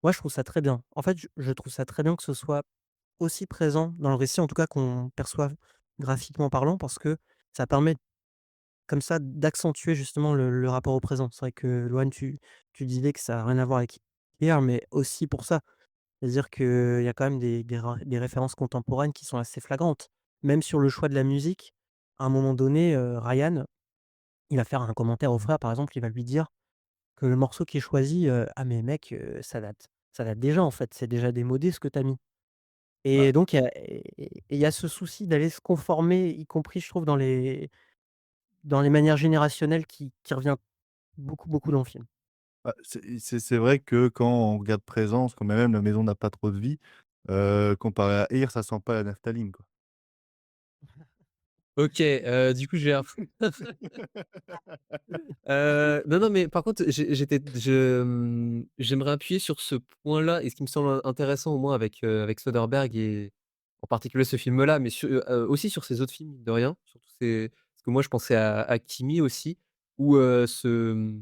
moi je trouve ça très bien. En fait, je trouve ça très bien que ce soit aussi présent dans le récit, en tout cas qu'on perçoive graphiquement parlant, parce que ça permet comme ça d'accentuer justement le rapport au présent. C'est vrai que Loane, tu disais que ça a rien à voir avec hier, mais aussi pour ça. C'est-à-dire qu'il y a quand même des références contemporaines qui sont assez flagrantes. Même sur le choix de la musique, à un moment donné, Ryan, il va faire un commentaire au frère, par exemple, il va lui dire que le morceau qui est choisi, «Ah mais mec, ça date déjà en fait, c'est déjà démodé ce que tu as mis». Bah Et donc il y a ce souci d'aller se conformer, y compris je trouve dans les manières générationnelles qui revient beaucoup dans le film. c'est vrai que quand on regarde Présence, quand même la maison n'a pas trop de vie, comparé à Here, ça sent pas la naphtaline, quoi. OK, du coup, j'ai un non, non, mais par contre, j'aimerais appuyer sur ce point-là et ce qui me semble intéressant au moins avec Soderbergh et en particulier ce film-là, mais aussi sur ses autres films, mine de rien. Surtout parce que moi je pensais à Kimi aussi, où, ce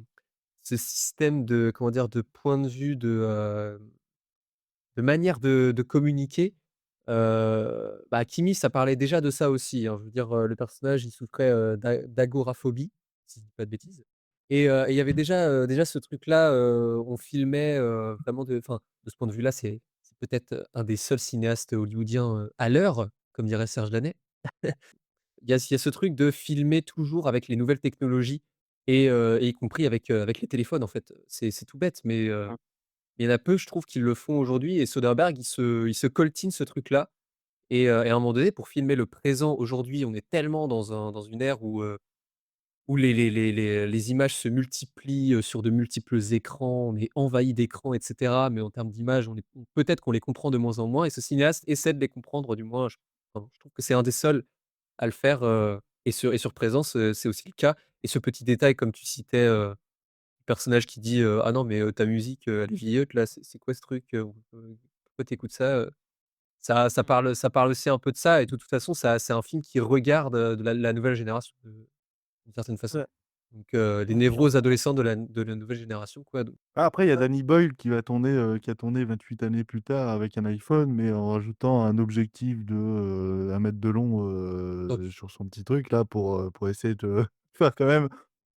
système de, comment dire? De point de vue, de manière de communiquer, bah, Kimi, ça parlait déjà de ça aussi, hein. Je veux dire, le personnage, il souffrait, d'agoraphobie, si je dis pas de bêtises et il y avait déjà ce truc-là, on filmait, vraiment de ce point de vue-là, c'est peut-être, un des seuls cinéastes hollywoodiens, à l'heure, comme dirait Serge Lanet. Il y a ce truc de filmer toujours avec les nouvelles technologies et y compris avec les téléphones, en fait. C'est tout bête, mais il y en a peu, je trouve, qui le font aujourd'hui et Soderbergh, il se coltine ce truc-là et à un moment donné, pour filmer le présent aujourd'hui, on est tellement dans une ère où les images se multiplient, sur de multiples écrans, on est envahi d'écrans et cetera, mais en termes d'images, peut-être qu'on les comprend de moins en moins et ce cinéaste essaie de les comprendre, du moins je trouve que c'est un des seuls à le faire, et sur Présence, c'est aussi le cas et ce petit détail, comme tu citais, le personnage qui dit, «Ah non, mais ta musique, elle est vieillotte là, c'est quoi ce truc, pourquoi tu écoutes ça?» Ça parle aussi un peu de ça et de toute façon, c'est un film qui regarde, de la nouvelle génération d'une certaine façon. Ouais, Donc les ouais, puis en névroses adolescentes de la nouvelle génération quoi, donc Ah, après, il y a ouais, Danny Boyle qui a tourné 28 années plus tard avec un iPhone, mais en rajoutant un objectif de, 1 mètre de long, OK. sur son petit truc là pour essayer de faire quand même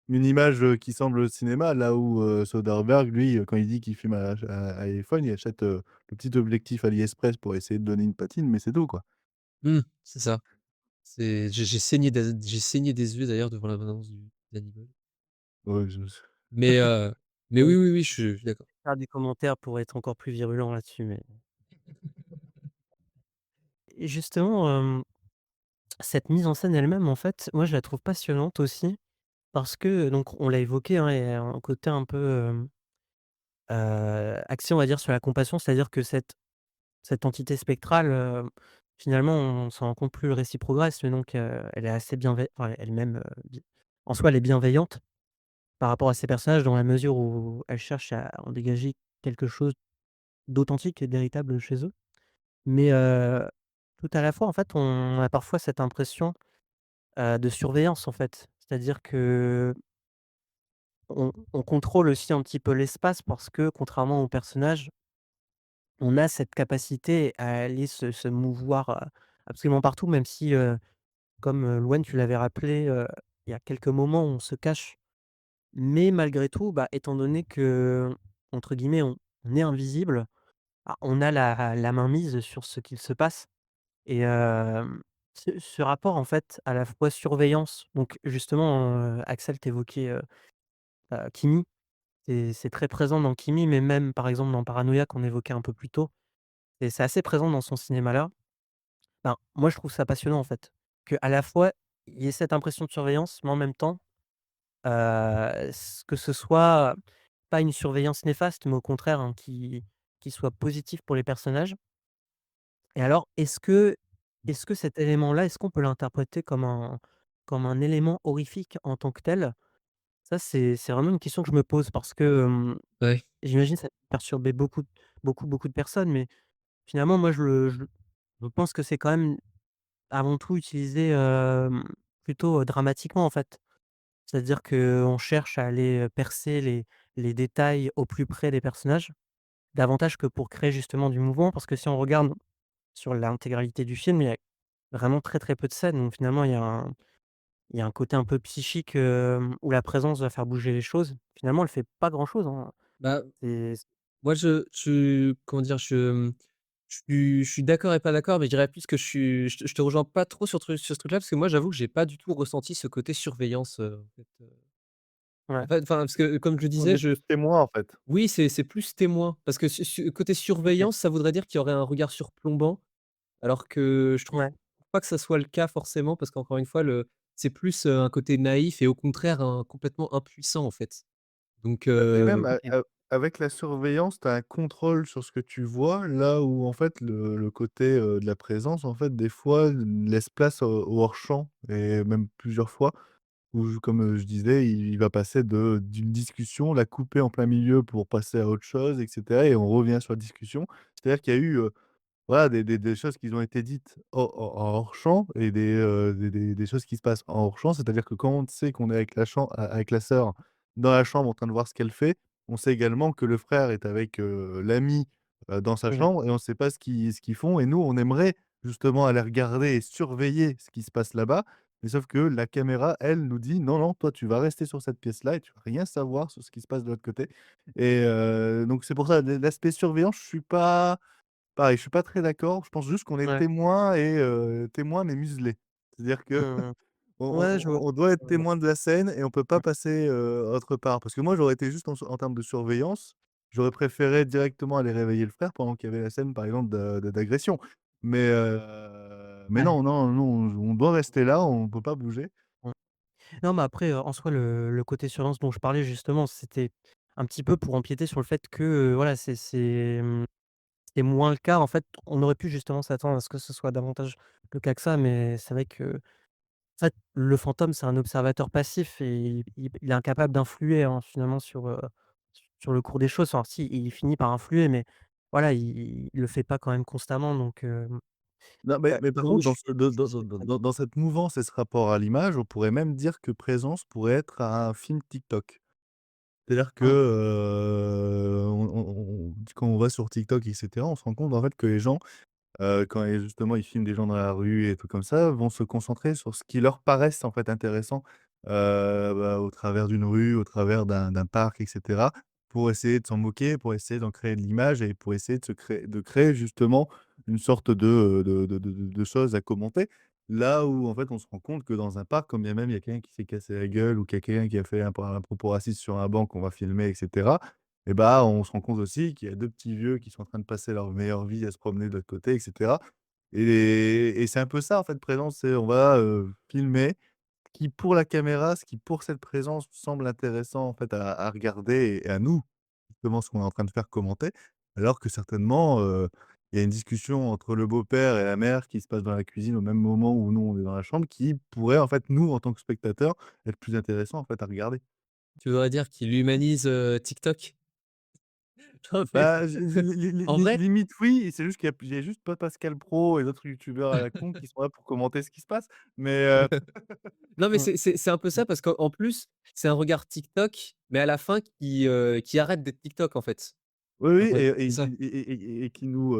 une image, qui semble au cinéma. Là où, Soderbergh lui, quand il dit qu'il filme à iPhone, il achète, le petit objectif AliExpress pour essayer de donner une patine, mais c'est tout, quoi. C'est ça. J'ai saigné des yeux d'ailleurs devant la bande-annonce du d'Hannibal. Ouais, je Mais mais ouais, oui, oui, oui, je suis d'accord. faire des commentaires pour être encore plus virulent là-dessus, mais et justement, cette mise en scène elle-même, en fait, moi, je la trouve passionnante aussi parce que donc on l'a évoqué, hein, il y a un côté un peu, axé, on va dire, sur la compassion. C'est-à-dire que cette entité spectrale, finalement, on s'en rend compte plus le récit progresse, mais donc elle est assez bienveillante. Enfin, elle-même, bi en soi, elle est bienveillante par rapport à ces personnages dans la mesure où elle cherche à en dégager quelque chose d'authentique et de véritable chez eux. Mais tout à la fois, en fait, on a parfois cette impression, de surveillance, en fait. C'est-à-dire qu'on on contrôle aussi un petit peu l'espace parce que contrairement aux personnages, on a cette capacité à aller se mouvoir, absolument partout, même si, comme, Louane, tu l'avais rappelé, il y a quelques moments où on se cache. Mais malgré tout, bah, étant donné que, entre guillemets, «on est invisible», ah, on a la mainmise sur ce qu'il se passe et ce rapport, en fait, à la fois surveillance donc justement, Axel, tu évoquais, Kimi, c'est très présent dans Kimi, mais même, par exemple, dans Paranoia qu'on évoquait un peu plus tôt et c'est assez présent dans son cinéma-là. Ben, moi, je trouve ça passionnant, en fait, qu'à la fois, il y ait cette impression de surveillance, mais en même temps, que ce soit pas une surveillance néfaste, mais au contraire, hein, qui soit positif pour les personnages. Et alors, est-ce que cet élément-là, est-ce qu'on peut l'interpréter comme un élément horrifique en tant que tel? Ça, c'est vraiment une question que je me pose parce que, Ouais. j'imagine ça peut perturber beaucoup de personnes, mais finalement, moi, je pense que c'est quand même avant tout utilisé, plutôt, dramatiquement, en fait. C'est-à-dire qu'on cherche à aller, percer les détails au plus près des personnages, davantage que pour créer justement du mouvement. Parce que si on regarde sur l'intégralité du film, il y a vraiment très, très peu de scènes, donc finalement il y a un côté un peu psychique, où la présence va faire bouger les choses. Finalement, elle fait pas grand-chose, hein. Bah, C'est moi je comment dire? Je suis d'accord et pas d'accord, mais je dirais plus que je te rejoins pas trop sur ce truc-là, parce que moi j'avoue que j'ai pas du tout ressenti ce côté surveillance, ouais, en fait, parce que comme je le On disais, est plus témoin, en fait. oui, c'est plus témoin, parce que côté OK, surveillance, ça voudrait dire qu'il y aurait un regard surplombant, alors que je trouve ouais, pas que ça soit le cas forcément, parce qu'encore une fois, c'est plus, un côté naïf et au contraire un complètement impuissant, en fait. Donc Mais même OK, avec la surveillance, tu as un contrôle sur ce que tu vois, là où en fait le côté, de la présence, en fait, des fois, laisse place au hors-champ et même plusieurs fois où comme, je disais, il va passer d'une discussion, la couper en plein milieu pour passer à autre chose et cetera et on revient sur la discussion. C'est-à-dire qu'il y a eu, voilà, des choses qui ont été dites en hors champ et des choses qui se passent en hors champ. C'est-à-dire que quand on sait qu'on est avec la sœur dans la chambre en train de voir ce qu'elle fait, on sait également que le frère est avec, l'ami, dans sa mmh, chambre et on ne sait pas ce qu'ils font et nous, on aimerait justement aller regarder et surveiller ce qui se passe là-bas. Mais sauf que la caméra, elle, nous dit: «Non, non, toi, tu vas rester sur cette pièce-là et tu vas rien savoir sur ce qui se passe de l'autre côté» et donc c'est pour ça, l'aspect surveillance, je suis pas pareil, je suis pas très d'accord. Je pense juste qu'on est ouais, témoin mais muselé. C'est-à-dire que mmh, on ouais, je vois. on doit être Ouais, témoin de la scène et on peut pas mmh, passer, autre part. Parce que moi, j'aurais été juste en termes de surveillance, j'aurais préféré directement aller réveiller le frère pendant qu'il y avait la scène, par exemple, d'agression. Mais ouais, non, non, non, on doit rester là, on peut pas bouger. mmh. Non, mais après, en soi, le côté surveillance dont je parlais justement, c'était un petit peu pour empiéter sur le fait que, voilà, c'est moins le cas. En fait, on aurait pu justement s'attendre à ce que ce soit davantage le cas que ça, mais c'est vrai que, en fait, le fantôme, c'est un observateur passif et il est incapable d'influer, hein, finalement sur le cours des choses. Enfin si, il finit par influer, mais voilà, il le fait pas quand même constamment donc Non, mais par donc contre, je dans suis ce dans je dans suis dans pas dans dans cette mouvance et ce rapport à l'image, on pourrait même dire que Présence pourrait être un film TikTok. C'est-à-dire que, mmh, quand on va sur TikTok et cetera, on se rend compte en fait que les gens, quand justement ils filment des gens dans la rue et tout comme ça, vont se concentrer sur ce qui leur paraissent en fait intéressant, au travers d'une rue, au travers d'un parc et cetera, pour essayer de s'en moquer, pour essayer d'en créer de l'image et pour essayer de créer justement une sorte de choses à commenter. Là où en fait on se rend compte que dans un parc, quand bien même il y a quelqu'un qui s'est cassé la gueule ou qu'il y a quelqu'un qui a fait un propos raciste sur un banc qu'on va filmer et cetera, et bah, on se rend compte aussi qu'il y a 2 petits vieux qui sont en train de passer leur meilleure vie à se promener de l'autre côté et cetera. et c'est un peu ça, en fait, présence, c'est on va, filmer qui pour la caméra, ce qui pour cette présence semble intéressant en fait à regarder et à nous, justement ce qu'on est en train de faire commenter. Alors que certainement, il y a une discussion entre le beau-père et la mère qui se passe dans la cuisine au même moment où nous on est dans la chambre, qui pourrait en fait nous, en tant que spectateurs, être plus intéressant en fait à regarder. Tu voudrais dire qu'il humanise, TikTok? Non mais Bah, je en vrai limite oui, c'est juste qu'il y a juste pas Pascal Pro et d'autres youtubeurs à la con qui sont là pour commenter ce qui se passe. Mais, non, mais Mmh. c'est un peu ça parce qu'en plus, c'est un regard TikTok, mais à la fin qui arrête d'être TikTok, en fait. oui, oui Ouais, et c'est ça. et qui nous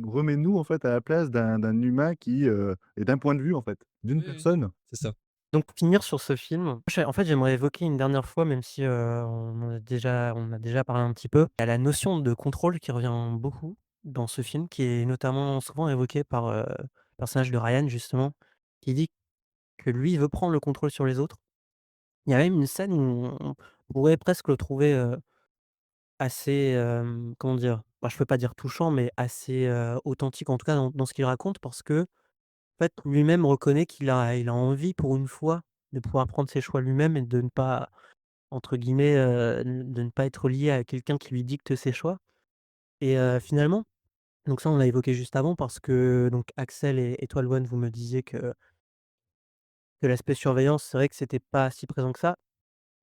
remet nous, en fait, à la place d'un humain qui, est d'un point de vue, en fait, d'une Oui, oui, personne. c'est ça. Donc pour finir sur ce film, en fait, j'aimerais évoquer une dernière fois, même si, on a déjà parlé un petit peu. Il y a la notion de contrôle qui revient beaucoup dans ce film, qui est notamment souvent évoquée par, le personnage de Ryan justement, qui dit que lui, il veut prendre le contrôle sur les autres. Il y a même une scène où on pourrait presque le trouver, assez, comment dire? Bah, je peux pas dire touchant, mais assez, authentique en tout cas dans ce qu'il raconte parce que en fait, lui-même reconnaît qu'il a envie pour une fois de pouvoir prendre ses choix lui-même et de ne pas, entre guillemets, de ne pas être lié à quelqu'un qui lui dicte ses choix et finalement donc ça, on l'a évoqué juste avant parce que donc Axel et toi, Louane, vous me disiez que l'aspect surveillance, c'est vrai que c'était pas si présent que ça.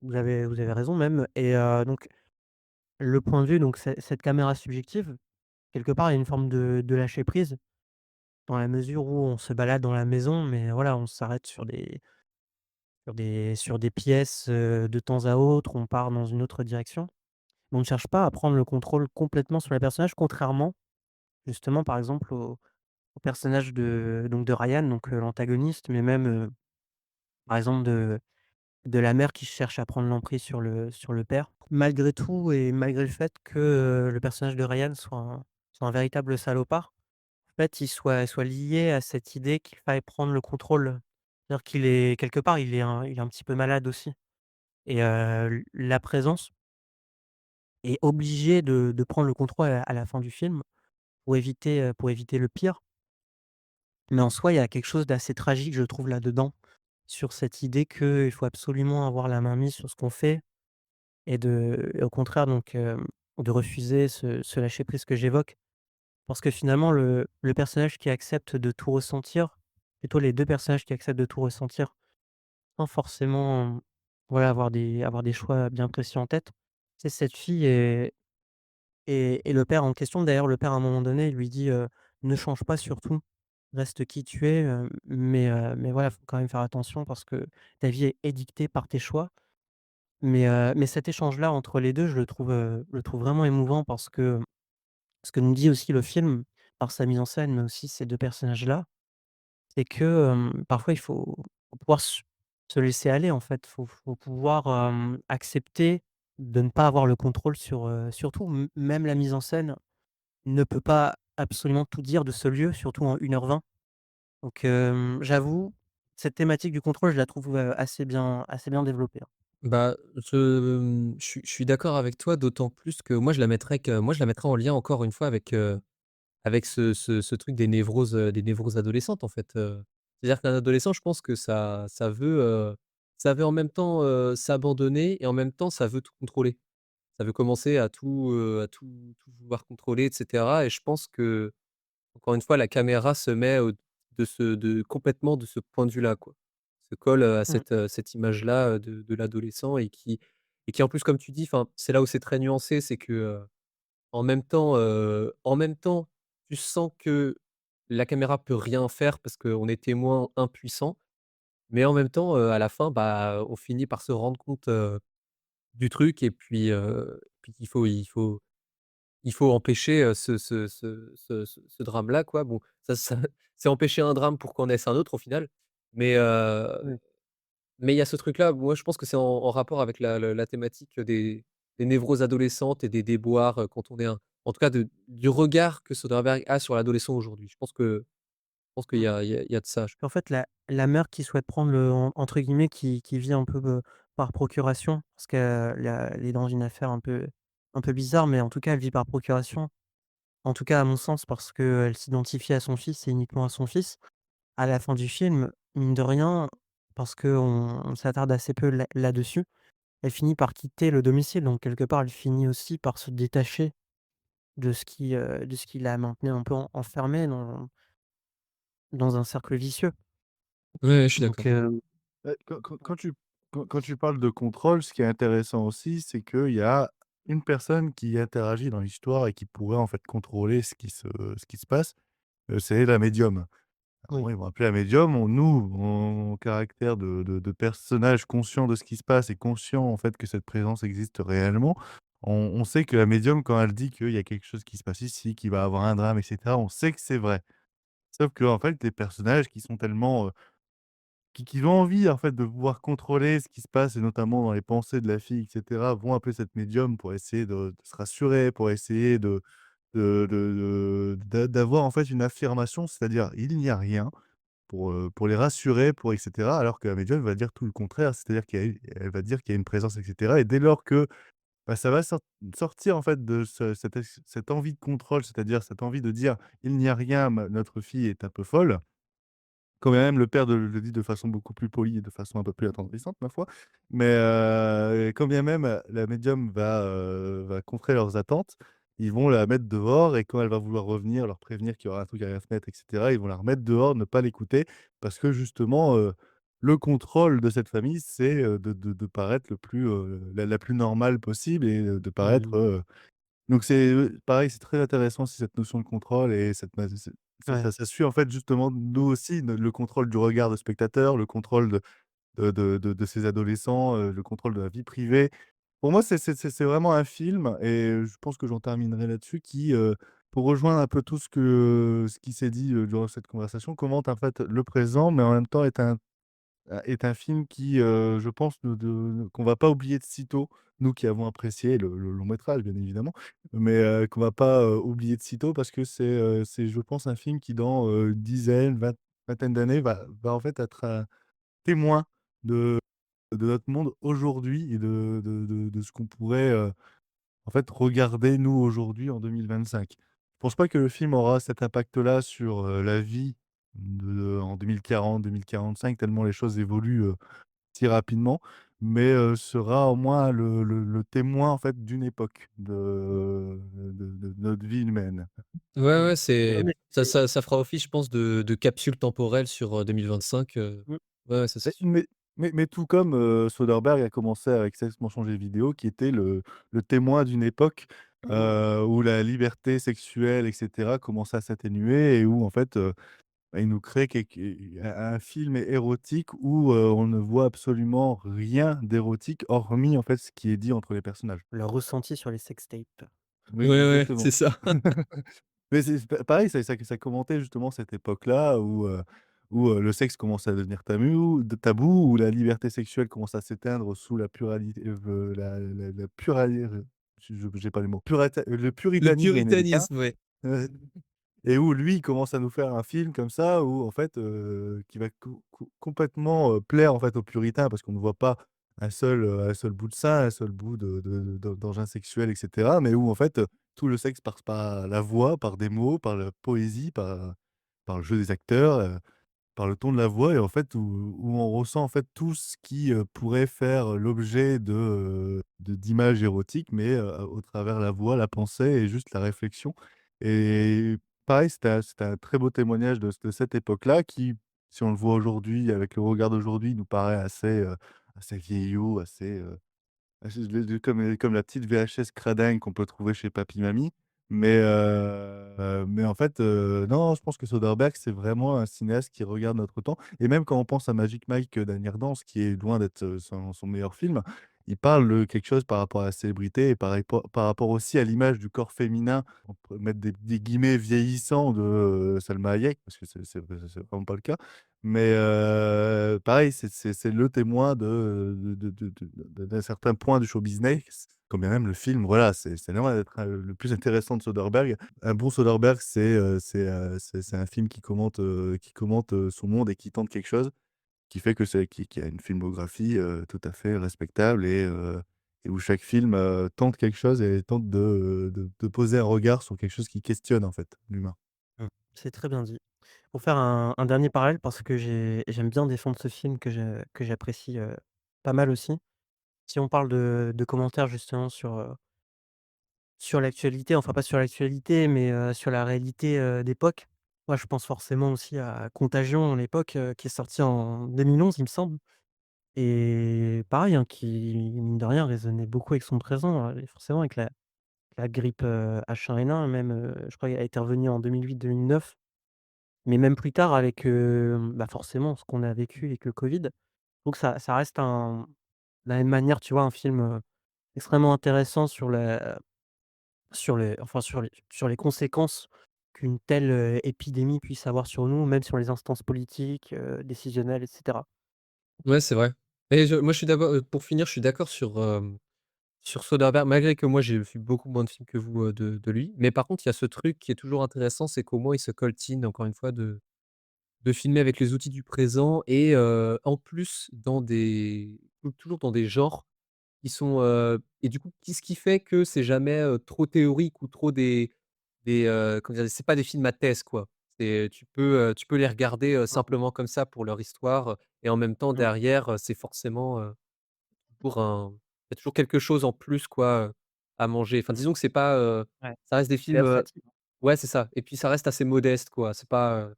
Vous avez raison même et donc le point de vue, donc cette caméra subjective, quelque part, il y a une forme de lâcher prise dans la mesure où on se balade dans la maison mais voilà, on s'arrête sur des pièces, de temps à autre, on part dans une autre direction. On ne cherche pas à prendre le contrôle complètement sur les personnages, contrairement justement, par exemple, au personnage de Ryan, donc l'antagoniste, mais même, par exemple de la mère qui cherche à prendre l'emprise sur le père. Malgré tout et malgré le fait que, le personnage de Ryan soit un véritable salopard, en fait, il soit lié à cette idée qu'il faille prendre le contrôle. C'est-à-dire qu'il est quelque part, il est un petit peu malade aussi. Et la présence est obligée de prendre le contrôle à la fin du film pour éviter le pire. Mais en soi, il y a quelque chose d'assez tragique, je trouve, là-dedans, sur cette idée qu'il faut absolument avoir la main mise sur ce qu'on fait et au contraire donc de refuser ce lâcher prise que j'évoque. Parce que finalement le personnage qui accepte de tout ressentir, plutôt les 2 personnages qui acceptent de tout ressentir sans forcément, voilà, avoir des choix bien précis en tête, c'est cette fille et le père en question. D'ailleurs, le père, à un moment donné, il lui dit, «Ne change pas surtout, reste qui tu es, mais voilà, faut quand même faire attention parce que ta vie est édictée par tes choix». Mais cet échange-là entre les 2, je le trouve vraiment émouvant parce que ce que nous dit aussi le film, par sa mise en scène, mais aussi ces 2 personnages-là, c'est que, parfois il faut pouvoir se laisser aller en fait. Faut pouvoir, accepter de ne pas avoir le contrôle sur tout. Même la mise en scène ne peut pas absolument tout dire de ce lieu, surtout en 1h20. Donc j'avoue, cette thématique du contrôle, je la trouve, assez bien développée, hein. Bah, je suis d'accord avec toi, d'autant plus que moi je la mettrais en lien encore une fois avec ce truc des névroses adolescentes, en fait, c'est-à-dire qu'un adolescent, je pense que ça veut en même temps, s'abandonner et en même temps, ça veut tout contrôler. Ça veut commencer à tout vouloir contrôler et cetera et je pense que encore une fois, la caméra se met de complètement de ce point de vue-là, quoi. Se colle, à Mmh. cette image-là, de l'adolescent et qui en plus, comme tu dis, enfin, c'est là où c'est très nuancé, c'est que, en même temps, tu sens que la caméra peut rien faire parce qu'on est témoin impuissant, mais en même temps, à la fin, bah, on finit par se rendre compte, du truc et puis il faut empêcher, ce drame-là, quoi. Bon, ça c'est empêcher un drame pour qu'on naisse un autre au final, mais Oui. mais il y a ce truc-là, moi je pense que c'est en rapport avec la thématique des névroses adolescentes et des déboires, quand on est un en tout cas du regard que Soderbergh a sur l'adolescent aujourd'hui. Je pense qu'il Mmh. y a il y a il y a de ça, je En fait, la mère qui souhaite prendre le entre guillemets, qui vit un peu, par procuration, parce qu'elle est dans une affaire un peu bizarre, mais en tout cas, elle vit par procuration. en tout cas à mon sens parce qu'elle s'identifie à son fils et uniquement à son fils. À la fin du film, mine de rien, parce qu'on s'attarde assez peu là-dessus, elle finit par quitter le domicile, donc quelque part, elle finit aussi par se détacher de ce qui la maintenait un peu enfermée dans un cercle vicieux. Ouais, ouais, je suis Donc d'accord. Quand tu parles de contrôle, ce qui est intéressant aussi, c'est qu'il y a une personne qui interagit dans l'histoire et qui pourrait en fait contrôler ce qui se passe, c'est la médium. Alors oui. moi, ils vont appeler la médium, nous, en caractère de personnage conscient de ce qui se passe et conscient en fait que cette présence existe réellement, on sait que la médium quand elle dit qu'il y a quelque chose qui se passe ici, qu'il va avoir un drame et cetera, on sait que c'est vrai. Sauf qu'en fait, les personnages qui sont tellement, qui ont envie, en fait, de pouvoir contrôler ce qui se passe et notamment dans les pensées de la fille et cetera, vont appeler cette médium pour essayer de se rassurer, pour essayer d'avoir, en fait, une affirmation, c'est-à-dire: «Il n'y a rien», pour les rassurer, pour et cetera. Alors que la médium va dire tout le contraire, c'est-à-dire qu'elle va dire qu'il y a une présence et cetera et dès lors que, bah, ça va sortir, en fait, de cette envie de contrôle, c'est-à-dire cette envie de dire: «Il n'y a rien, ma notre fille est un peu folle», quand bien même le père le dit de façon beaucoup plus polie et de façon un peu plus attendrissante, ma foi. Mais, quand bien même, la médium va contrer leurs attentes, ils vont la mettre dehors et quand elle va vouloir revenir, leur prévenir qu'il y aura un truc à la fenêtre et cetera, ils vont la remettre dehors, ne pas l'écouter parce que justement, le contrôle de cette famille, c'est, de paraître le plus, la plus normale possible et de paraître, Mmh. donc c'est, pareil, c'est très intéressant aussi cette notion de contrôle et cette ma c'est Ouais. ça suit en fait justement nous aussi le contrôle du regard de spectateur, le contrôle de ces adolescents, le contrôle de la vie privée. Pour moi, c'est vraiment un film et je pense que j'en terminerai là-dessus qui, pour rejoindre un peu tout ce qui s'est dit, durant cette conversation, commente en fait le présent, mais en même temps est un film qui, je pense qu'on va pas oublier de sitôt, nous qui avons apprécié le long métrage bien évidemment, mais qu'on va pas, oublier de sitôt parce que c'est je pense un film qui dans, une dizaine, vingtaine d'années va en fait être un témoin de notre monde aujourd'hui et de ce qu'on pourrait, en fait regarder nous aujourd'hui en 2025. Je pense pas que le film aura cet impact-là sur, la vie en 2040-2045 tellement les choses évoluent, si rapidement, mais sera au moins le témoin, en fait, d'une époque de notre vie humaine. Ouais, Mmh. ouais, Ouais, c'est mais ça fera office, je pense, de capsule temporelle sur, 2025, mmh, ouais, ouais, ça c'est Mais sûr. mais mais tout comme, Soderbergh a commencé avec Sexe, mensonges et vidéos, qui était le témoin d'une époque, où la liberté sexuelle et cetera commençait à s'atténuer et où, en fait, bah, il nous crée un film érotique où, on ne voit absolument rien d'érotique hormis, en fait, ce qui est dit entre les personnages. le ressenti sur les sextapes. Oui, Ouais, ouais, c'est exactement. ça. Mais c'est pareil, ça commentait justement cette époque-là où le sexe commence à devenir tabou, où la liberté sexuelle commence à s'éteindre sous la pluralité, la je j'ai pas les mots, le Le puritanisme américain. puritanisme, ouais. Et où lui, il commence à nous faire un film comme ça, où en fait, qui va complètement, plaire en fait aux puritains parce qu'on ne voit pas un seul bout de sein, un seul bout d'engin sexuel et cetera, mais où en fait, tout le sexe passe par la voix, par des mots, par la poésie, par le jeu des acteurs, par le ton de la voix et en fait où on ressent en fait tout ce qui, pourrait faire l'objet d'images érotiques, mais, au travers la voix, la pensée et juste la réflexion et pareil, c'était un très beau témoignage de cette époque-là qui, si on le voit aujourd'hui, avec le regard d'aujourd'hui, nous paraît assez vieillot, comme la petite VHS cradingue qu'on peut trouver chez papy mamie. Mais en fait, non, je pense que Soderbergh, c'est vraiment un cinéaste qui regarde notre temps et même quand on pense à Magic Mike, d'Annie Dance, qui est loin d'être, son meilleur film, il parle de quelque chose par rapport à la célébrité et par rapport aussi à l'image du corps féminin, on peut mettre des guillemets «vieillissant» de, Salma Hayek, parce que c'est vraiment pas le cas. Mais pareil, c'est le témoin d'un certain point du show business, quand bien même le film, voilà, c'est loin d'être, le plus intéressant de Soderbergh. Un bon Soderbergh, c'est un film qui commente, son monde et qui tente quelque chose, qui fait que qui a une filmographie, tout à fait respectable et où chaque film, tente quelque chose et tente de poser un regard sur quelque chose qui questionne, en fait, l'humain. Mmh. C'est très bien dit. Pour faire un dernier parallèle parce que j'aime bien défendre ce film que j'apprécie, pas mal aussi. Si on parle de commentaires justement sur l'actualité, enfin pas sur l'actualité, mais sur la réalité, d'époque. Moi, je pense forcément aussi à Contagion à l'époque, qui est sorti en 2011, il me semble et pareil, hein, qui mine de rien résonnait beaucoup avec son présent, et forcément avec la grippe, H1N1 même, je crois qu'elle était revenue en 2008-2009, mais même plus tard avec, bah, forcément ce qu'on a vécu avec le Covid. Donc ça reste de la même manière, tu vois, un film, extrêmement intéressant sur les conséquences qu'une telle, épidémie puisse avoir sur nous, même sur les instances politiques, décisionnelles et cetera. Ouais, c'est vrai et moi, je suis d'abord, pour finir, je suis d'accord sur Soderbergh, malgré que moi, j'ai vu beaucoup moins de films que vous, de lui. Mais par contre, il y a ce truc qui est toujours intéressant, c'est qu'au moins, il se coltine, encore une fois, de filmer avec les outils du présent et en plus, toujours dans des genres qui sont, et du coup, ce qui fait que c'est jamais, trop théorique ou trop comment dire? C'est pas des films à thèse, quoi. Tu peux les regarder, Mmh mh. simplement comme ça pour leur histoire, et en même temps Mmh. derrière, c'est forcément, pour un il y a toujours quelque chose en plus, quoi, à manger. Enfin, disons que c'est pas, Ouais, ça reste des c'est films, appréciable. ouais, c'est ça, et puis ça reste assez modeste, quoi. C'est pas,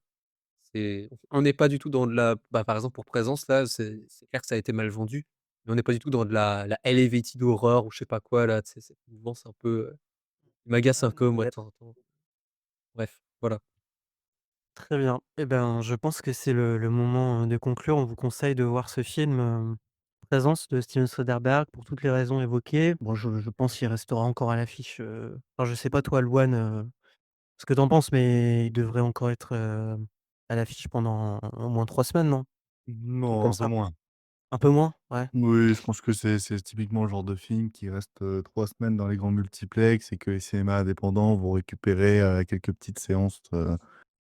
on n'est pas du tout dans de la, bah, par exemple pour Présence là, c'est clair que ça a été mal vendu, mais on n'est pas du tout dans de la elevated horror ou je sais pas quoi là, tu sais? Cette mouvance un peu, qui m'agace un peu moi de temps en temps. Bref, voilà. Très bien. Et ben, je pense que c'est le moment, de conclure. On vous conseille de voir ce film, Présence de Steven Soderbergh pour toutes les raisons évoquées. Bon, je pense qu'il restera encore à l'affiche, alors je sais pas toi Louane, ce que tu en penses, mais il devrait encore être, à l'affiche pendant au moins 3 semaines, non? Un truc Non, comme un peu ça? moins. Un peu moins? Ouais. Oui, je pense que c'est typiquement le genre de film qui reste, 3 semaines dans les grands multiplex et que les cinémas indépendants vont récupérer, quelques petites séances,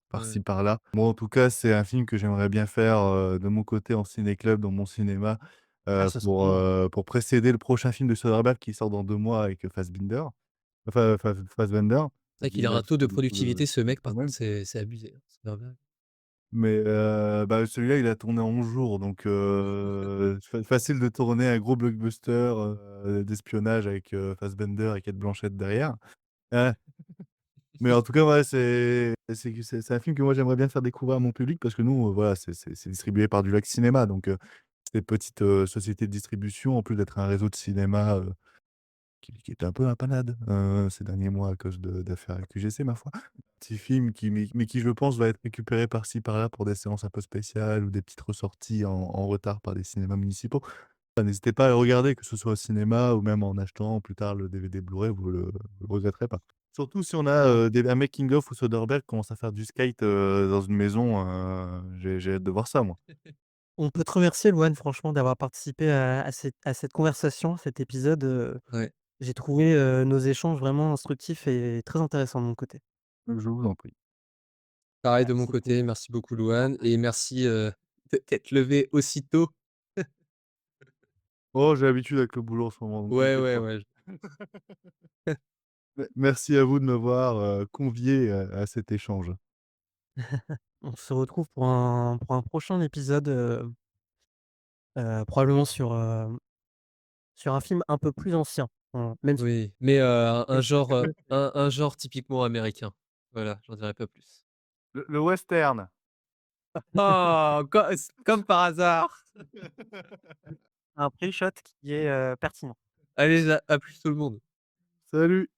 par-ci Ouais. par-là. Moi, en tout cas, c'est un film que j'aimerais bien faire, de mon côté en ciné-club, dans mon cinéma, Ah, ce serait bien. pour précéder le prochain film de Soderbergh qui sort dans 2 mois avec, Fassbinder, enfin, Fassbender. C'est vrai qu'il a un Fassbinder, taux de du coup, productivité ce mec quand par contre, même. c'est abusé, hein, Soderbergh. Mais, bah, celui-là, il a tourné en 11 jours, donc facile de tourner un gros blockbuster, d'espionnage avec, Fassbender et Cate Blanchett derrière. Hein, mais en tout cas, ouais, c'est un film que moi j'aimerais bien faire découvrir à mon public parce que nous, voilà, c'est distribué par du Lac Cinéma, donc c'est une petite, société de distribution en plus d'être un réseau de cinéma, qui était un peu en panade, ces derniers mois à cause d'affaires avec UGC, ma foi. Petit film qui, je pense, va être récupéré par-ci par-là pour des séances un peu spéciales ou des petites ressorties en retard par des cinémas municipaux. Enfin, n'hésitez pas à le regarder, que ce soit au cinéma ou même en achetant plus tard le DVD Blu-ray, vous le regretterez pas. Surtout si on a, Bien. un making of où Soderbergh commence à faire du skate, dans une maison, j'ai hâte de voir ça, moi. On peut te remercier Louane franchement d'avoir participé à cette conversation, cet épisode, Ouais. j'ai trouvé, nos échanges vraiment instructifs et très intéressants de mon côté. Je vous en prie. Pareil Bah, de mon c'était côté, merci beaucoup Louane et merci, de t'être levé aussitôt. Oh, j'ai l'habitude avec le boulot en ce moment, donc Ouais, t'inquiète ouais, pas. ouais. Merci à vous de m'avoir, convié à cet échange. On se retrouve pour un prochain épisode, probablement sur un film un peu plus ancien. Même si Oui, mais un même si genre, le film un genre typiquement américain. Voilà, j'en dirai pas plus. Le western. Oh! Comme par hasard! un pré-shot qui est, pertinent. Allez, à plus tout le monde. Salut.